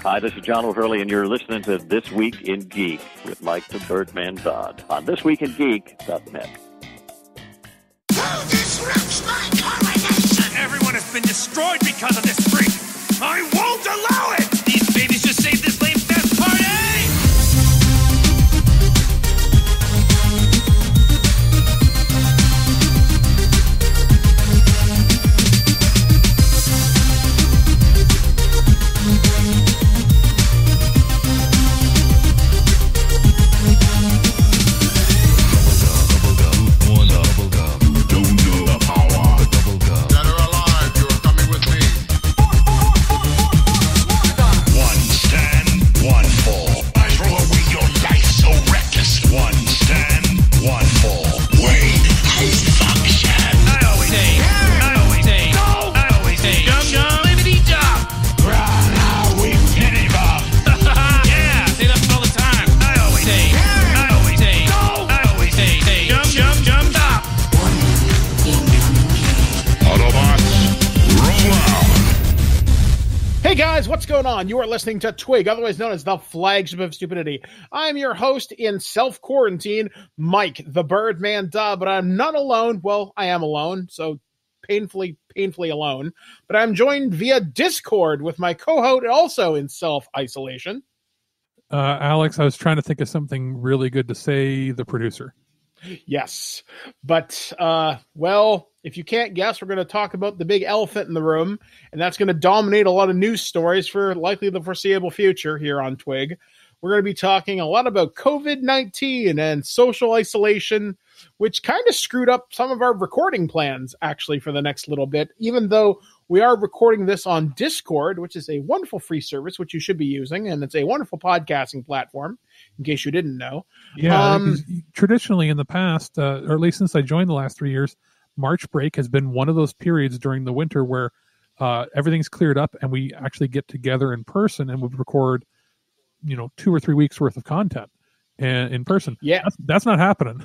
Hi, this is John O'Hurley, and you're listening to This Week in Geek with Mike the Birdman Dodd on ThisWeekInGeek.net. Who disrupts my coronation? Everyone has been destroyed because of this freak. I won't allow it! These babies just saved this lame fest party! What's going on? You are listening to TWIG, otherwise known as the flagship of stupidity. I'm your host in self-quarantine, Mike the Birdman Dodd, but I'm not alone. Well, I am alone, so painfully alone. But I'm joined via Discord with my co-host, also in self-isolation. Alex, I was trying to think of something really good to say, the producer. Yes, but, well, if you can't guess, we're going to talk about the big elephant in the room, and that's going to dominate a lot of news stories for likely the foreseeable future here on TWIG. We're going to be talking a lot about COVID-19 and social isolation, which kind of screwed up some of our recording plans, actually, for the next little bit, even though we are recording this on Discord, which is a wonderful free service, which you should be using, and it's a wonderful podcasting platform, in case you didn't know. Yeah, traditionally in the past, or at least since I joined the last 3 years, March break has been one of those periods during the winter where everything's cleared up and we actually get together in person and we record, 2 or 3 weeks worth of content in person. Yeah. That's not happening.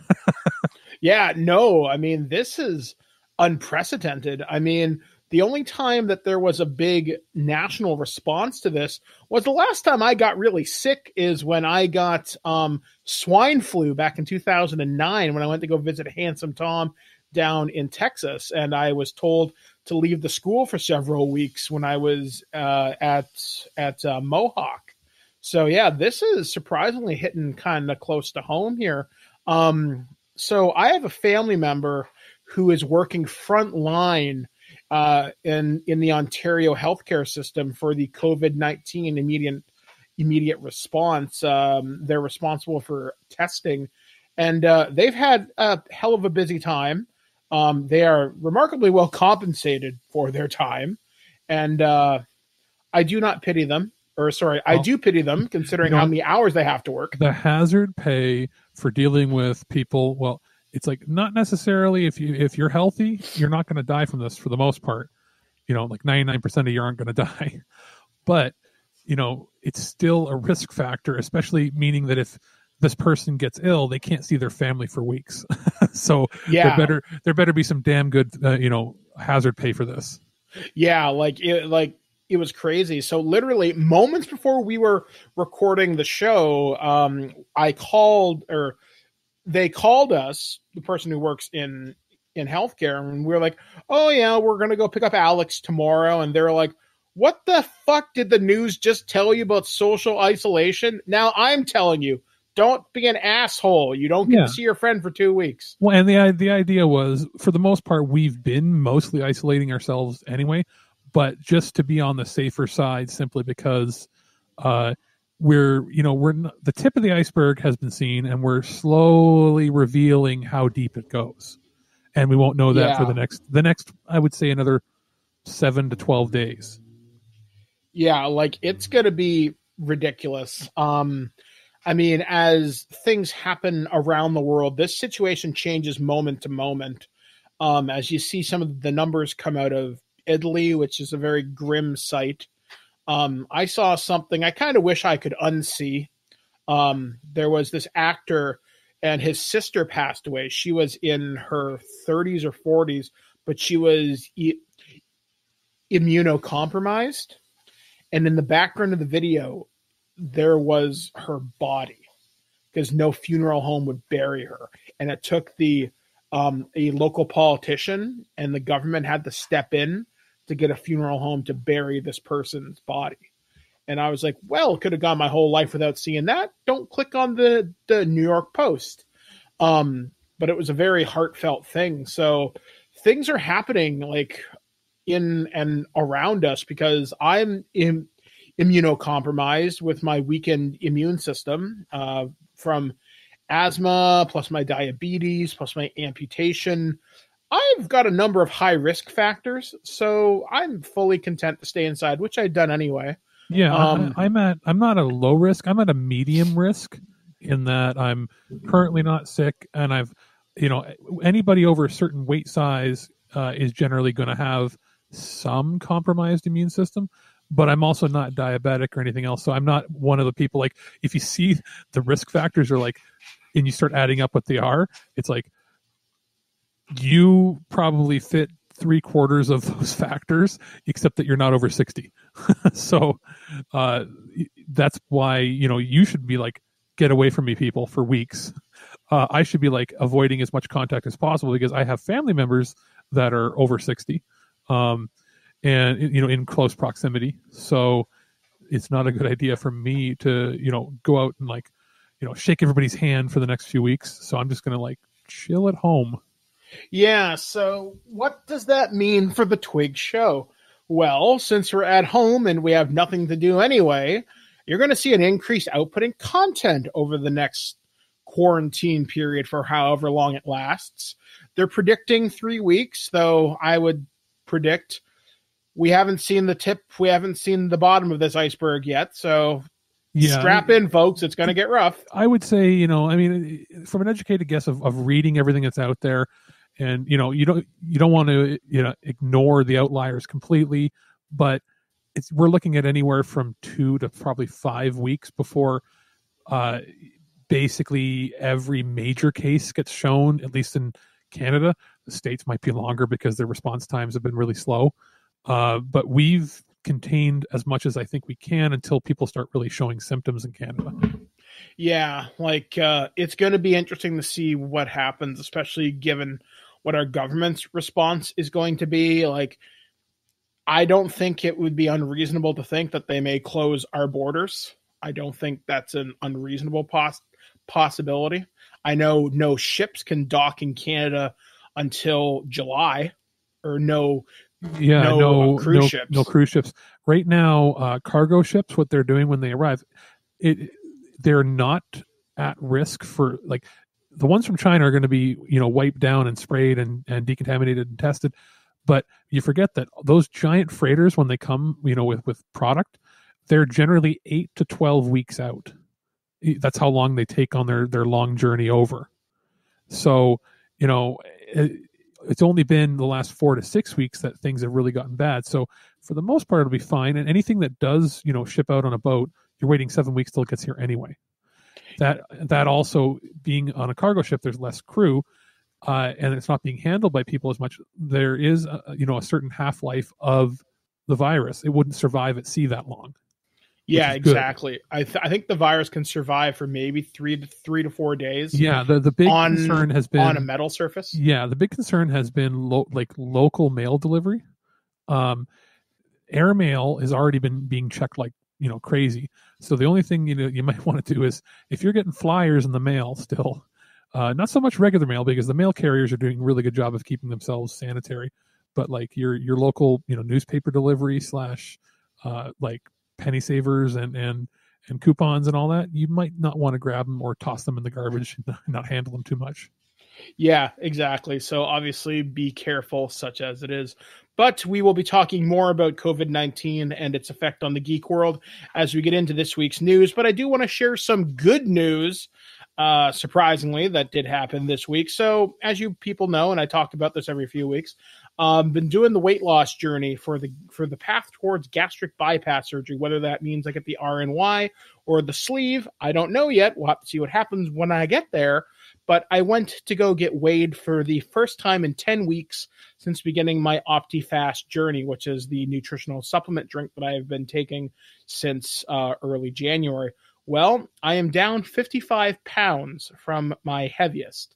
Yeah, no, I mean, this is unprecedented. I mean, the only time that there was a big national response to this was the last time I got really sick is when I got swine flu back in 2009 when I went to go visit Handsome Tom down in Texas, and I was told to leave the school for several weeks when I was at Mohawk. So yeah, this is surprisingly hitting kind of close to home here. So I have a family member who is working front line in the Ontario healthcare system for the COVID-19 immediate response. They're responsible for testing, and they've had a hell of a busy time. They are remarkably well compensated for their time, and I do not pity them. I do pity them considering how many hours they have to work. The hazard pay for dealing with people, well, it's like not necessarily if you're healthy, you're not going to die from this for the most part. Like 99% of you aren't going to die. But, it's still a risk factor, especially meaning that if this person gets ill, they can't see their family for weeks. So yeah, there better be some damn good, hazard pay for this. Yeah, it was crazy. So literally moments before we were recording the show, they called us, the person who works in healthcare, and we were like, oh yeah, we're going to go pick up Alex tomorrow. And they're like, what the fuck did the news just tell you about social isolation? Now I'm telling you, don't be an asshole. You don't get to see your friend for 2 weeks. Well, and the idea was, for the most part, we've been mostly isolating ourselves anyway, but just to be on the safer side, simply because we're the tip of the iceberg has been seen, and we're slowly revealing how deep it goes, and we won't know that for the next I would say another 7 to 12 days. Yeah, it's going to be ridiculous. I mean, as things happen around the world, this situation changes moment to moment. As you see some of the numbers come out of Italy, which is a very grim sight. I saw something I kind of wish I could unsee. There was this actor and his sister passed away. She was in her 30s or 40s, but she was immunocompromised. And in the background of the video, there was her body because no funeral home would bury her. And it took a local politician and the government had to step in to get a funeral home to bury this person's body. And I was like, well, could have gone my whole life without seeing that. Don't click on the New York Post. But it was a very heartfelt thing. So things are happening like in and around us because I'm immunocompromised with my weakened immune system from asthma, plus my diabetes, plus my amputation. I've got a number of high risk factors, so I'm fully content to stay inside, which I'd done anyway. Yeah, I'm not a low risk. I'm at a medium risk in that I'm currently not sick, and anybody over a certain weight size is generally going to have some compromised immune system. But I'm also not diabetic or anything else, so I'm not one of the people like if you see the risk factors are like, and you start adding up what they are, it's like you probably fit 3/4 of those factors, except that you're not over 60. So that's why, you should be like, get away from me, people, for weeks. I should be like avoiding as much contact as possible because I have family members that are over 60, and in close proximity. So it's not a good idea for me to, go out and like, shake everybody's hand for the next few weeks. So I'm just going to like chill at home. Yeah, so what does that mean for the TWIG show? Well, since we're at home and we have nothing to do anyway, you're going to see an increased output in content over the next quarantine period for however long it lasts. They're predicting 3 weeks, though I would predict we haven't seen the tip, we haven't seen the bottom of this iceberg yet, so strap in, folks. It's going to get rough. I would say, from an educated guess of reading everything that's out there, and you don't want to ignore the outliers completely, but we're looking at anywhere from 2 to probably 5 weeks before basically every major case gets shown, at least in Canada. The States might be longer because their response times have been really slow, but we've contained as much as I think we can until people start really showing symptoms in Canada. Yeah, it's going to be interesting to see what happens, especially given what our government's response is going to be. Like, I don't think it would be unreasonable to think that they may close our borders. I don't think that's an unreasonable possibility. I know no ships can dock in Canada until July, or no cruise ships. No cruise ships. Right now, cargo ships, what they're doing when they arrive, they're not at risk for, like, the ones from China are going to be, wiped down and sprayed and decontaminated and tested. But you forget that those giant freighters, when they come, with product, they're generally 8 to 12 weeks out. That's how long they take on their long journey over. So, it's only been the last 4 to 6 weeks that things have really gotten bad. So for the most part, it'll be fine. And anything that does, ship out on a boat, you're waiting 7 weeks till it gets here anyway. That also, being on a cargo ship, there's less crew, and it's not being handled by people as much. There is a certain half-life of the virus. It wouldn't survive at sea that long. Yeah, exactly. I think the virus can survive for maybe 3 to 4 days. Yeah, the big concern has been on a metal surface. Yeah, the big concern has been local mail delivery. Air mail has already been being checked like crazy. So the only thing you might want to do is, if you're getting flyers in the mail still, not so much regular mail, because the mail carriers are doing a really good job of keeping themselves sanitary, but like your local newspaper delivery / like penny savers and coupons and all that, you might not want to grab them or toss them in the garbage and not handle them too much. Yeah, exactly. So obviously be careful, such as it is. But we will be talking more about COVID-19 and its effect on the geek world as we get into this week's news. But I do want to share some good news, surprisingly, that did happen this week. So as you people know, and I talk about this every few weeks, been doing the weight loss journey for the path towards gastric bypass surgery, whether that means I get the RNY or the sleeve. I don't know yet. We'll have to see what happens when I get there. But I went to go get weighed for the first time in 10 weeks since beginning my OptiFast journey, which is the nutritional supplement drink that I have been taking since early January. Well, I am down 55 pounds from my heaviest.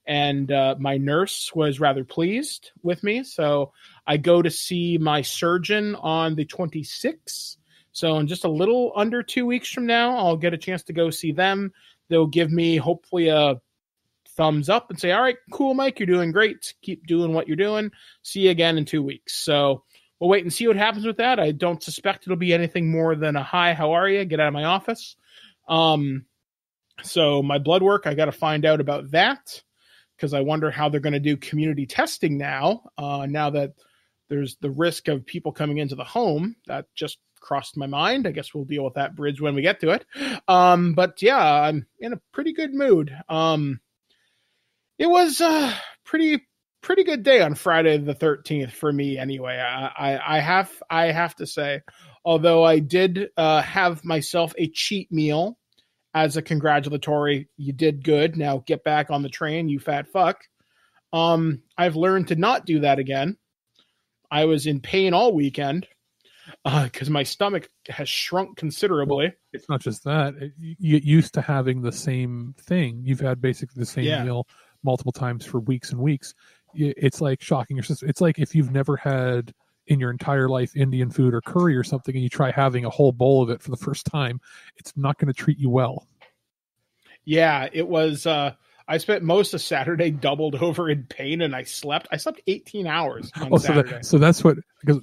And my nurse was rather pleased with me. So I go to see my surgeon on the 26th. So in just a little under 2 weeks from now, I'll get a chance to go see them. They'll give me hopefully a thumbs up and say, all right, cool, Mike, you're doing great. Keep doing what you're doing. See you again in 2 weeks. So we'll wait and see what happens with that. I don't suspect it'll be anything more than a hi, how are you? Get out of my office. So my blood work, I got to find out about that because I wonder how they're going to do community testing now that there's the risk of people coming into the home. That just crossed my mind. I guess we'll deal with that bridge when we get to it. But yeah, I'm in a pretty good mood. It was a pretty good day on Friday the 13th for me anyway. I have to say, although I did have myself a cheat meal as a congratulatory, you did good, now get back on the train, you fat fuck. I've learned to not do that again. I was in pain all weekend because my stomach has shrunk considerably. It's not just that. You get used to having the same thing. You've had basically the same meal multiple times for weeks and weeks. It's like shocking your system. It's like if you've never had in your entire life Indian food or curry or something and you try having a whole bowl of it for the first time, it's not going to treat you well. Yeah, it was I spent most of Saturday doubled over in pain, and I slept 18 hours on Saturday. So that's what,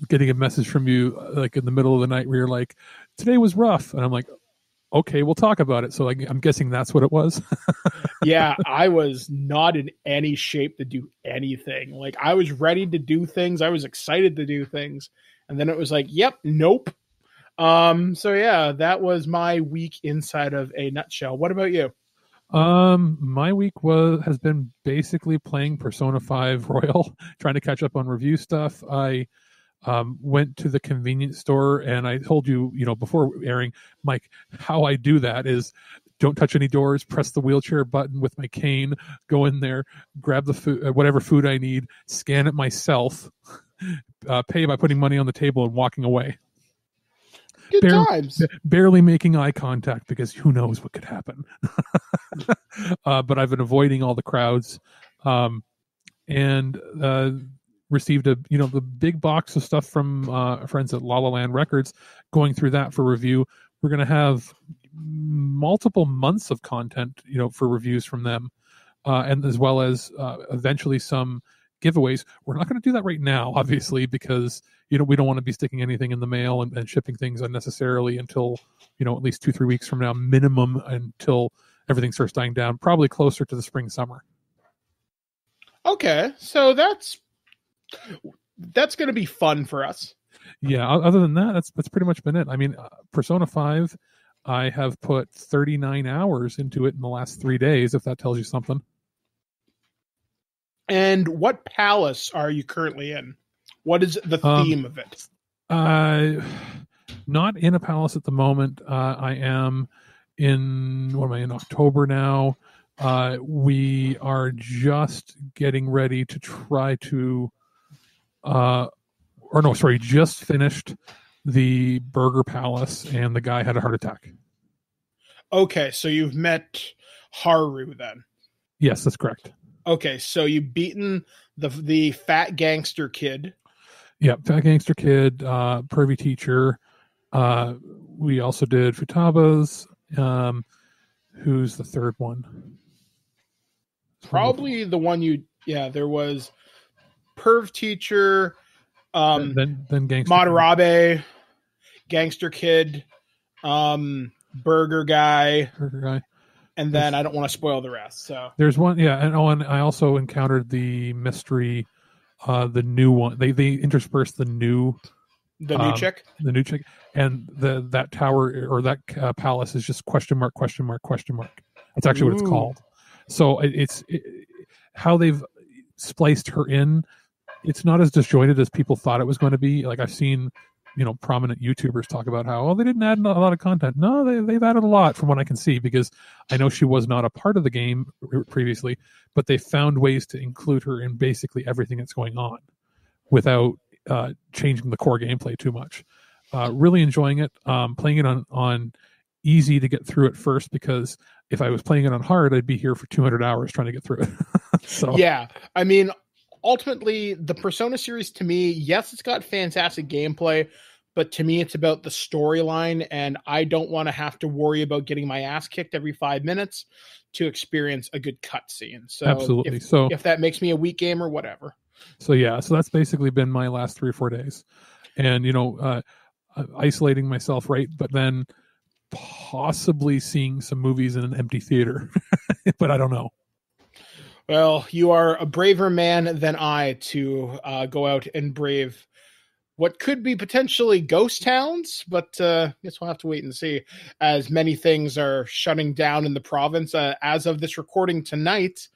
getting a message from you like in the middle of the night where you're like, today was rough, and I'm like, okay, we'll talk about it. So I'm guessing that's what it was. Yeah, I was not in any shape to do anything. Like, I was ready to do things. I was excited to do things. And then it was like, yep, nope. So yeah, that was my week inside of a nutshell. What about you? My week has been basically playing Persona 5 Royal, trying to catch up on review stuff. I went to the convenience store, and I told you, before airing, Mike, how I do that is don't touch any doors, press the wheelchair button with my cane, go in there, grab the food, whatever food I need, scan it myself, pay by putting money on the table and walking away. Good times. Barely making eye contact because who knows what could happen. But I've been avoiding all the crowds, and received the big box of stuff from friends at La La Land Records, going through that for review. We're going to have multiple months of content, for reviews from them, and as well as eventually some giveaways. We're not going to do that right now, obviously, because we don't want to be sticking anything in the mail and shipping things unnecessarily until at least 2-3 weeks from now minimum, until everything starts dying down, probably closer to the spring summer. Okay, so that's going to be fun for us. Yeah, other than that, that's pretty much been it. I mean, Persona 5, I have put 39 hours into it in the last 3 days, if that tells you something. And what palace are you currently in? What is the theme of it? Not in a palace at the moment. I am in October now. We are just getting ready to try to just finished the Burger Palace, and the guy had a heart attack. Okay, so you've met Haru then? Yes, that's correct. Okay, so you've beaten the fat gangster kid. Yeah, fat gangster kid, pervy teacher. We also did Futaba's. Who's the third one? Probably the one there was perv teacher, then gangster Matarabe, gangster kid, burger guy, and then I don't want to spoil the rest. So there's one, and I also encountered the mystery, the new one. They interspersed the new chick, and that tower or that palace is just question mark. That's actually what it's called. So it's how they've spliced her in. It's not as disjointed as people thought it was going to be. Like, I've seen prominent YouTubers talk about how, oh, they didn't add a lot of content. No, they've added a lot from what I can see, because I know she was not a part of the game previously, but they found ways to include her in basically everything that's going on without changing the core gameplay too much. Really enjoying it. Playing it on easy to get through at first, because if I was playing it on hard, I'd be here for 200 hours trying to get through it. So yeah, I mean, ultimately, the Persona series, to me, yes, it's got fantastic gameplay, but to me, it's about the storyline, and I don't want to have to worry about getting my ass kicked every 5 minutes to experience a good cutscene. So absolutely. If that makes me a weak gamer, whatever. So that's basically been my last 3 or 4 days, and isolating myself, right? But then possibly seeing some movies in an empty theater, but I don't know. Well, you are a braver man than I to go out and brave what could be potentially ghost towns, but I guess we'll have to wait and see, as many things are shutting down in the province. As of this recording tonight,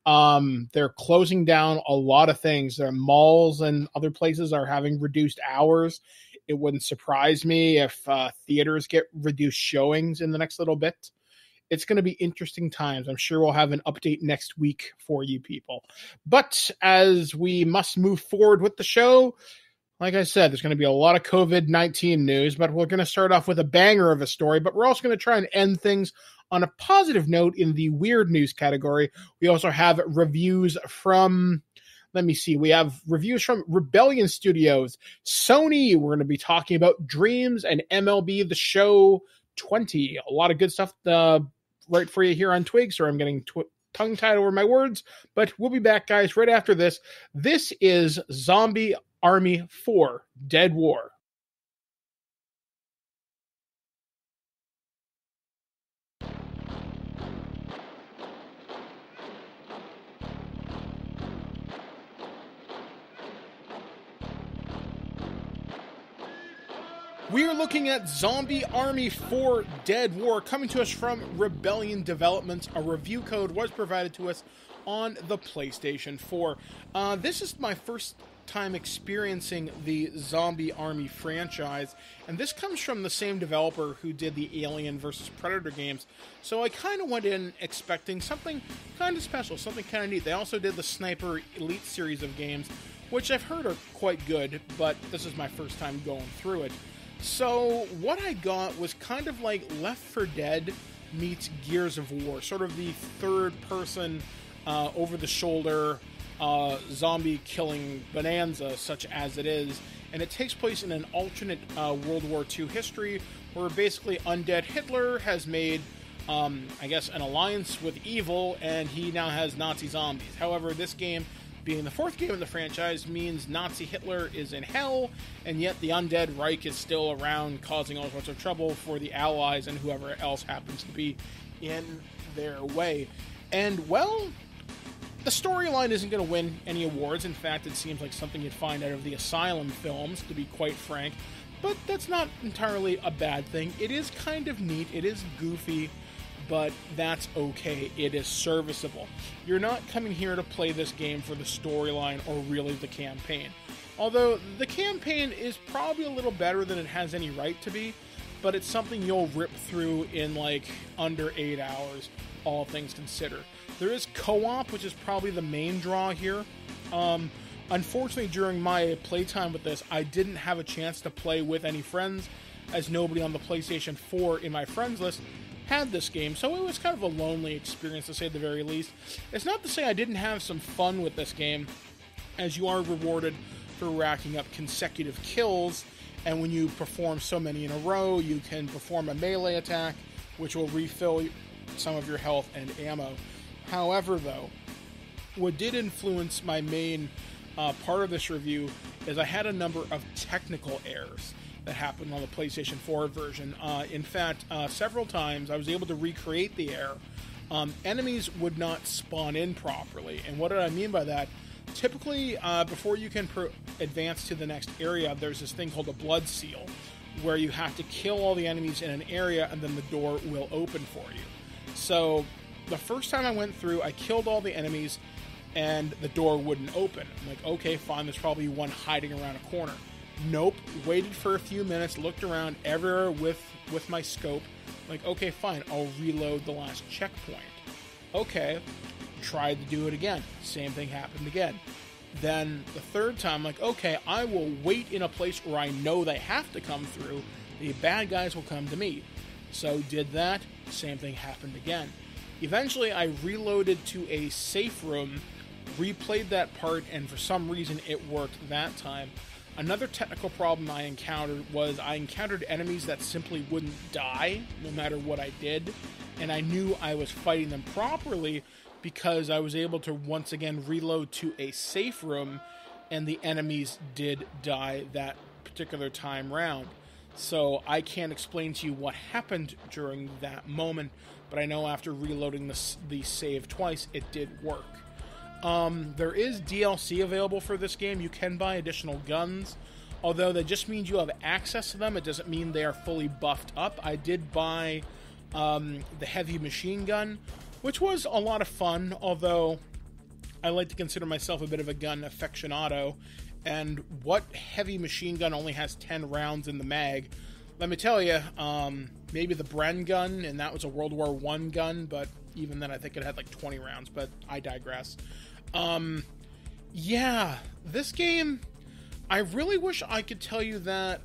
they're closing down a lot of things. Their malls and other places are having reduced hours. It wouldn't surprise me if theaters get reduced showings in the next little bit. It's going to be interesting times. I'm sure we'll have an update next week for you people. But as we must move forward with the show, like I said, there's going to be a lot of COVID-19 news, but we're going to start off with a banger of a story, but we're also going to try and end things on a positive note in the weird news category. We also have reviews from, we have reviews from Rebellion Studios, Sony. We're going to be talking about Dreams and MLB The Show 20. A lot of good stuff right for you here on TWIG, so I'm getting tongue-tied over my words, but we'll be back, guys, right after this. This is Zombie Army 4 Dead War. We are looking at Zombie Army 4 Dead War, coming to us from Rebellion Developments. A review code was provided to us on the PlayStation 4. This is my first time experiencing the Zombie Army franchise, and this comes from the same developer who did the Alien vs. Predator games, so I kind of went in expecting something kind of special, something kind of neat. They also did the Sniper Elite series of games, which I've heard are quite good, but this is my first time going through it. So what I got was kind of like Left 4 Dead meets Gears of War, sort of the third-person, over-the-shoulder, zombie killing bonanza, such as it is. And it takes place in an alternate World War II history, where basically undead Hitler has made, an alliance with evil, and he now has Nazi zombies. However, this game, being the fourth game in the franchise, means Nazi Hitler is in hell, and yet the undead Reich is still around, causing all sorts of trouble for the Allies and whoever else happens to be in their way. And, well, the storyline isn't going to win any awards. In fact, it seems like something you'd find out of the Asylum films, to be quite frank. But that's not entirely a bad thing. It is kind of neat. It is goofy. But that's okay. It is serviceable. You're not coming here to play this game for the storyline or really the campaign. Although the campaign is probably a little better than it has any right to be, but it's something you'll rip through in like under 8 hours, all things considered. There is co-op, which is probably the main draw here. Unfortunately, during my playtime with this, I didn't have a chance to play with any friends, as nobody on the PlayStation 4 in my friends list had this game, so it was kind of a lonely experience, to say the very least. It's not to say I didn't have some fun with this game, as you are rewarded for racking up consecutive kills, and when you perform so many in a row, you can perform a melee attack, which will refill some of your health and ammo. However, though, what did influence my main part of this review is I had a number of technical errors that happened on the PlayStation 4 version. In fact, several times I was able to recreate the error. Enemies would not spawn in properly. And what did I mean by that? Typically, before you can advance to the next area, there's this thing called a blood seal, where you have to kill all the enemies in an area and then the door will open for you. So the first time I went through, I killed all the enemies and the door wouldn't open. I'm like, okay, fine, there's probably one hiding around a corner. Nope. Waited for a few minutes, looked around everywhere with my scope. Like, okay, fine, I'll reload the last checkpoint. Okay, tried to do it again. Same thing happened again. Then the third time, like, okay, I will wait in a place where I know they have to come through. The bad guys will come to me. So did that, same thing happened again. Eventually, I reloaded to a safe room, replayed that part, and for some reason it worked that time. Another technical problem I encountered was I encountered enemies that simply wouldn't die no matter what I did, and I knew I was fighting them properly because I was able to once again reload to a safe room, and the enemies did die that particular time round. So I can't explain to you what happened during that moment, but I know after reloading the save twice, it did work. There is DLC available for this game. You can buy additional guns, although that just means you have access to them. It doesn't mean they are fully buffed up. I did buy the heavy machine gun, which was a lot of fun, although I like to consider myself a bit of a gun aficionado. And what heavy machine gun only has 10 rounds in the mag? Let me tell you, maybe the Bren gun, and that was a World War I gun, but even then I think it had like 20 rounds, but I digress. Yeah, this game, I really wish I could tell you that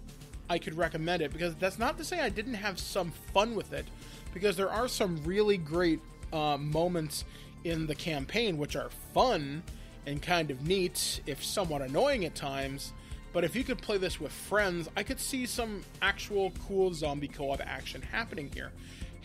I could recommend it, because that's not to say I didn't have some fun with it, because there are some really great moments in the campaign which are fun and kind of neat, if somewhat annoying at times. But if you could play this with friends, I could see some actual cool zombie co-op action happening here.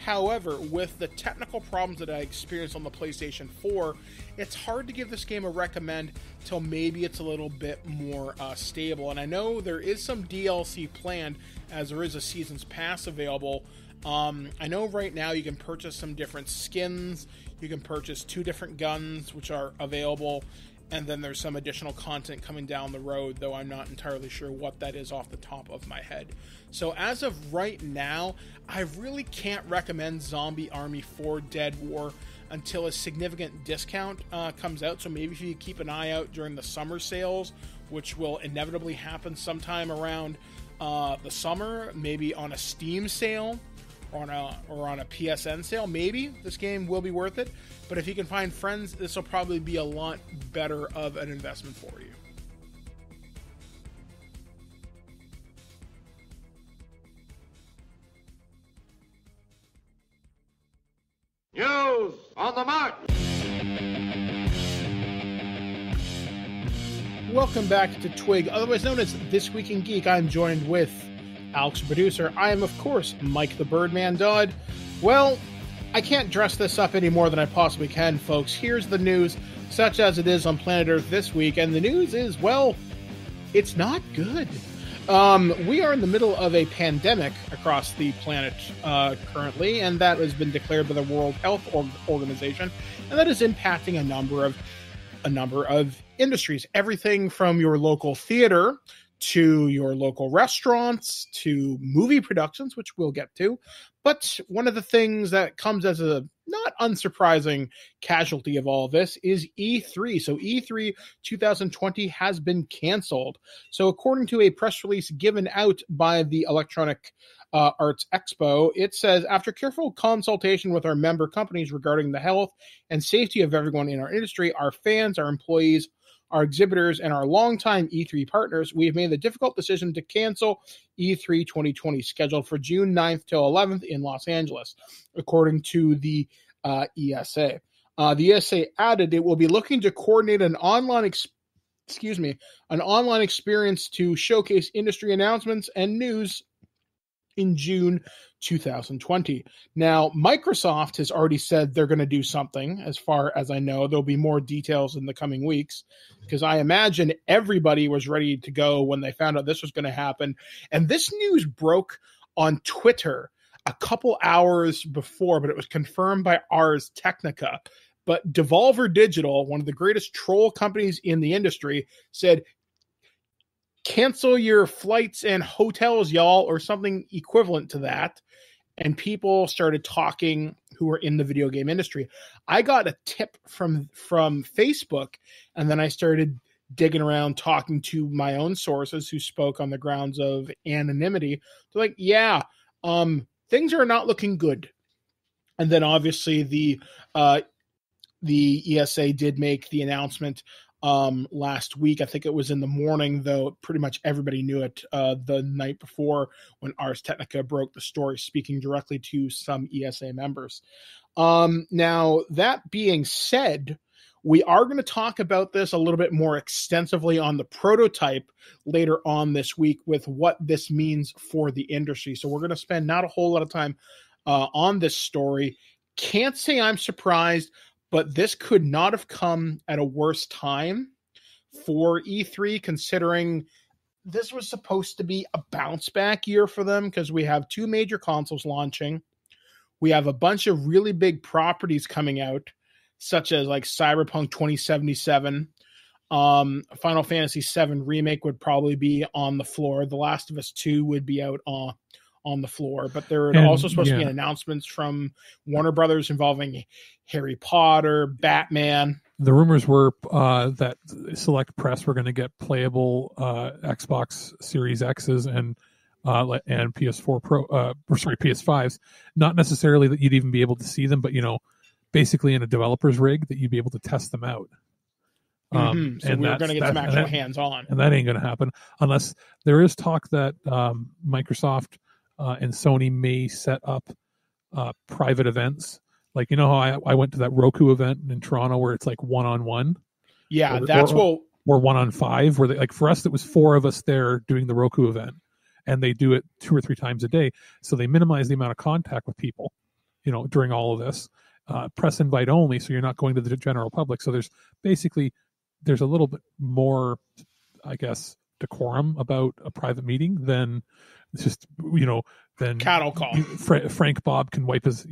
However, with the technical problems that I experienced on the PlayStation 4, it's hard to give this game a recommend till maybe it's a little bit more stable. And I know there is some DLC planned, as there is a Season's Pass available. I know right now you can purchase some different skins, you can purchase 2 different guns which are available, and then there's some additional content coming down the road, though I'm not entirely sure what that is off the top of my head. So as of right now, I really can't recommend Zombie Army 4 Dead War until a significant discount comes out. So maybe if you keep an eye out during the summer sales, which will inevitably happen sometime around the summer, maybe on a Steam sale, or on a PSN sale, maybe this game will be worth it. But if you can find friends, this will probably be a lot better of an investment for you. News on the march. Welcome back to TWIG, otherwise known as This Week in Geek. I'm joined with Alex, the producer. I am, of course, Mike the Birdman Dodd. Well, I can't dress this up any more than I possibly can, folks. Here's the news, such as it is on planet Earth this week, and the news is, well, it's not good. We are in the middle of a pandemic across the planet currently, and that has been declared by the World Health Organization, and that is impacting a number of industries. Everything from your local theater to your local restaurants, to movie productions, which we'll get to. But one of the things that comes as a not unsurprising casualty of all this is E3. So E3 2020 has been canceled. So according to a press release given out by the Electronic Arts Expo, it says, after careful consultation with our member companies regarding the health and safety of everyone in our industry, our fans, our employees, our exhibitors, and our longtime E3 partners, we have made the difficult decision to cancel E3 2020, scheduled for June 9th till 11th in Los Angeles, according to the ESA. The ESA added it will be looking to coordinate an online experience to showcase industry announcements and news in June 2020. Now, Microsoft has already said they're going to do something. As far as I know, there'll be more details in the coming weeks, because I imagine everybody was ready to go when they found out this was going to happen. And this news broke on Twitter a couple hours before, but it was confirmed by Ars Technica. But Devolver Digital, one of the greatest troll companies in the industry, said, cancel your flights and hotels, y'all, or something equivalent to that. And people started talking who were in the video game industry. I got a tip from Facebook, and then I started digging around, talking to my own sources who spoke on the grounds of anonymity, they're like, yeah, things are not looking good. And then obviously the ESA did make the announcement last week. I think it was in the morning, though pretty much everybody knew it the night before when Ars Technica broke the story, speaking directly to some ESA members. Now, that being said, we are going to talk about this a little bit more extensively on the prototype later on this week with what this means for the industry. So we're going to spend not a whole lot of time on this story. Can't say I'm surprised, but this could not have come at a worse time for E3, considering this was supposed to be a bounce back year for them because we have 2 major consoles launching. We have a bunch of really big properties coming out, such as like Cyberpunk 2077. Final Fantasy VII Remake would probably be on the floor. The Last of Us 2 would be out on the floor, but there are also supposed to be announcements from Warner Brothers involving Harry Potter, Batman. The rumors were that select press were going to get playable Xbox Series X's and PS4 PS5s. Not necessarily that you'd even be able to see them, but basically in a developer's rig that you'd be able to test them out. So and we're going to get some actual hands-on, and that ain't going to happen unless there is talk that Microsoft and Sony may set up private events. Like, how I went to that Roku event in Toronto where it's like 1-on-1. Yeah, or 1-on-5, where they, like, for us, it was 4 of us there doing the Roku event, and they do it 2 or 3 times a day. So they minimize the amount of contact with people, during all of this. Press invite only, so you're not going to the general public. So there's a little bit more, I guess, decorum about a private meeting than just than cattle call. Frank Bob can wipe his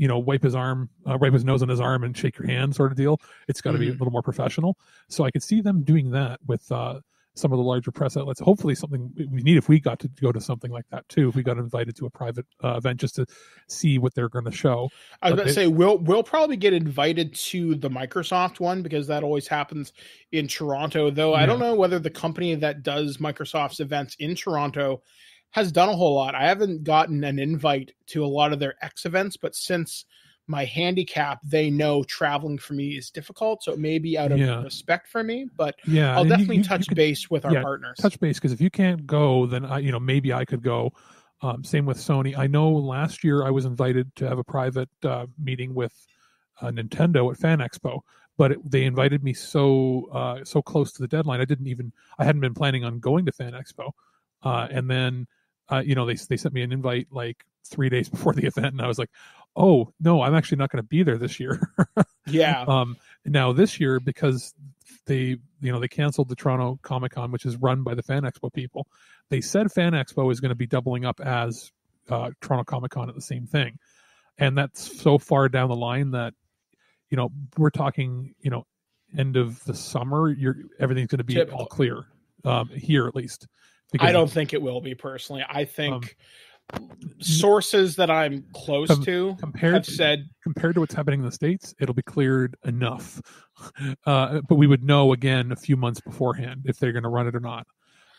arm, wipe his nose on his arm and shake your hand, sort of deal. It's got to be a little more professional. So I could see them doing that with some of the larger press outlets. Hopefully, something we need if we got to go to something like that too. If we got invited to a private event just to see what they're going to show. I was going to say we'll probably get invited to the Microsoft one because that always happens in Toronto. Though I don't know whether the company that does Microsoft's events in Toronto has done a whole lot. I haven't gotten an invite to a lot of their X events, but since my handicap, they know traveling for me is difficult, so it may be out of respect for me, but I'll definitely touch base with our partners. Touch base, because if you can't go, then maybe I could go. Same with Sony. I know last year I was invited to have a private meeting with Nintendo at Fan Expo, but they invited me so close to the deadline. I hadn't been planning on going to Fan Expo, and then they sent me an invite like 3 days before the event, and I was like, oh no, I'm actually not going to be there this year. Now this year, because they canceled the Toronto Comic-Con, which is run by the Fan Expo people, they said Fan Expo is going to be doubling up as Toronto Comic-Con at the same thing, and that's so far down the line that we're talking end of the summer, everything's going to be all clear here at least. I don't think it will be, personally. I think sources that I'm close to have said, compared to what's happening in the States, it'll be cleared enough. But we would know again a few months beforehand if they're going to run it or not.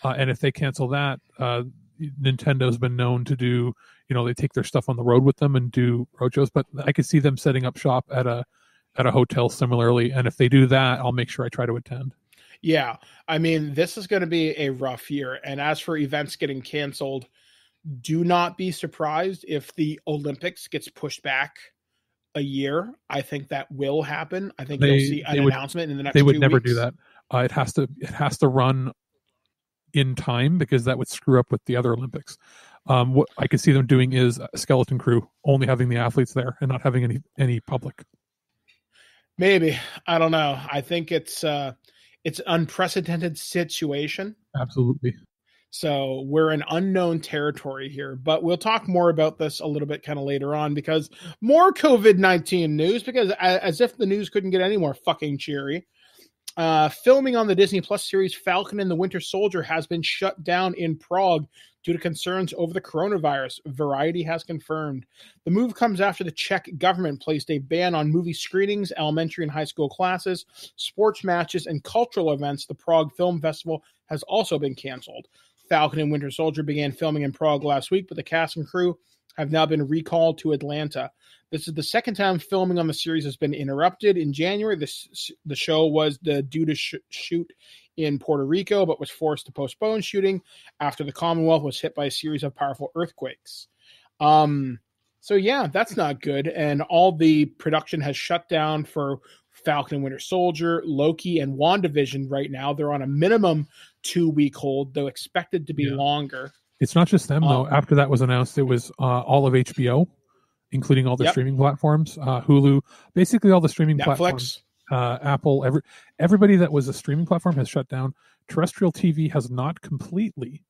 And if they cancel that, Nintendo's been known to do, they take their stuff on the road with them and do roadshows. But I could see them setting up shop at a hotel similarly. And if they do that, I'll make sure I try to attend. Yeah, I mean, this is going to be a rough year. And as for events getting canceled, do not be surprised if the Olympics gets pushed back a year. I think that will happen. I think you'll see an announcement in the next 2 weeks. They would never do that. It has to run in time, because that would screw up with the other Olympics. What I could see them doing is a skeleton crew, only having the athletes there and not having any public. Maybe. I don't know. I think it's an unprecedented situation. Absolutely. So we're in unknown territory here, but we'll talk more about this a little bit kind of later on, because more COVID-19 news, because as if the news couldn't get any more fucking cheery. Filming on the Disney Plus series Falcon and the Winter Soldier has been shut down in Prague due to concerns over the coronavirus, Variety has confirmed. The move comes after the Czech government placed a ban on movie screenings, elementary and high school classes, sports matches, and cultural events. The Prague Film Festival has also been canceled. Falcon and Winter Soldier began filming in Prague last week, but the cast and crew have now been recalled to Atlanta. This is the second time filming on the series has been interrupted. In January, the show was due to shoot in Puerto Rico, but was forced to postpone shooting after the Commonwealth was hit by a series of powerful earthquakes. So yeah, that's not good. And all the production has shut down for Falcon and Winter Soldier, Loki, and WandaVision right now. They're on a minimum 2-week hold, though expected to be longer. It's not just them, though. After that was announced, it was all of HBO, including all the streaming platforms, Hulu, basically all the streaming platforms. Apple, everybody that was a streaming platform has shut down. Terrestrial TV has not completely,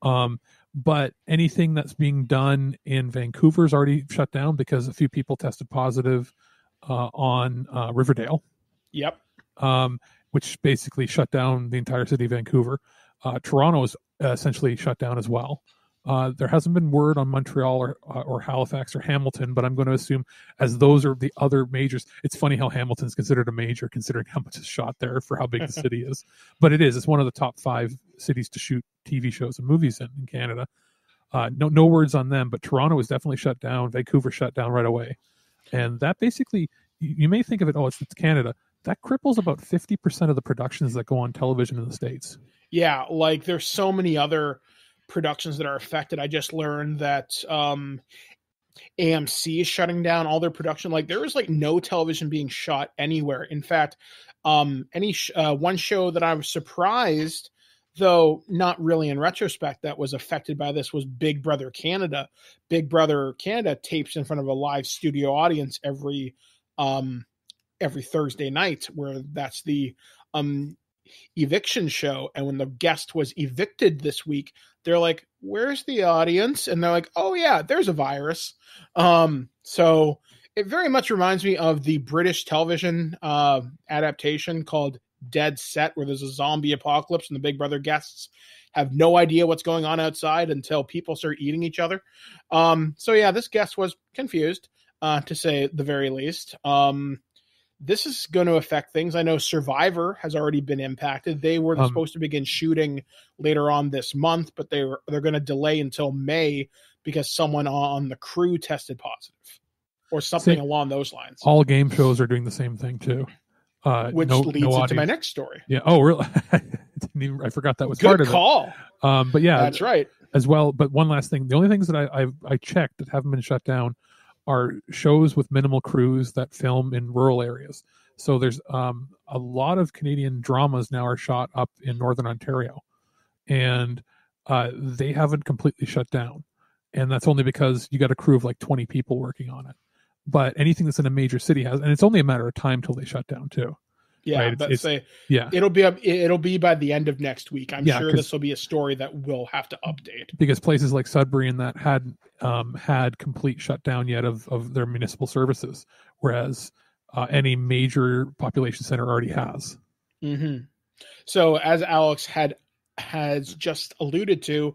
but anything that's being done in Vancouver is already shut down because a few people tested positive on Riverdale. Yep. Which basically shut down the entire city of Vancouver. Toronto is essentially shut down as well. There hasn't been word on Montreal or Halifax or Hamilton, but I'm going to assume as those are the other majors. It's funny how Hamilton's considered a major considering how much is shot there for how big the city is. But it is. It's one of the top 5 cities to shoot TV shows and movies in Canada. No words on them, but Toronto is definitely shut down. Vancouver shut down right away. And that basically, you may think of it, it's Canada. That cripples about 50% of the productions that go on television in the States. Yeah, like there's so many other productions that are affected. I just learned that AMC is shutting down all their production. Like there is like no television being shot anywhere. In fact, one show that I was surprised, though not really in retrospect, that was affected by this was Big Brother Canada. Big Brother Canada tapes in front of a live studio audience every Thursday night, where that's the eviction show. And when the guest was evicted this week, they're like, where's the audience? And they're like, oh yeah, there's a virus. So it very much reminds me of the British television adaptation called Dead Set, where there's a zombie apocalypse and the Big Brother guests have no idea what's going on outside until people start eating each other. So yeah, this guest was confused, to say the very least. This is going to affect things. I know Survivor has already been impacted. They were supposed to begin shooting later on this month, but they're going to delay until May because someone on the crew tested positive or something along those lines. All game shows are doing the same thing too. Which leads into my next story. Yeah. Oh, really? I forgot that was part of it. Good call. But yeah, that's right. As well. But one last thing. The only things that I checked that haven't been shut down are shows with minimal crews that film in rural areas. So there's a lot of Canadian dramas now are shot up in Northern Ontario, and they haven't completely shut down. And that's only because you got a crew of like 20 people working on it. But anything that's in a major city has, and it's only a matter of time till they shut down too. Yeah, right? It'll be by the end of next week. I'm sure this will be a story that we'll have to update because places like Sudbury and that hadn't had complete shutdown yet of their municipal services, whereas any major population center already has. Mm-hmm. So as Alex has just alluded to,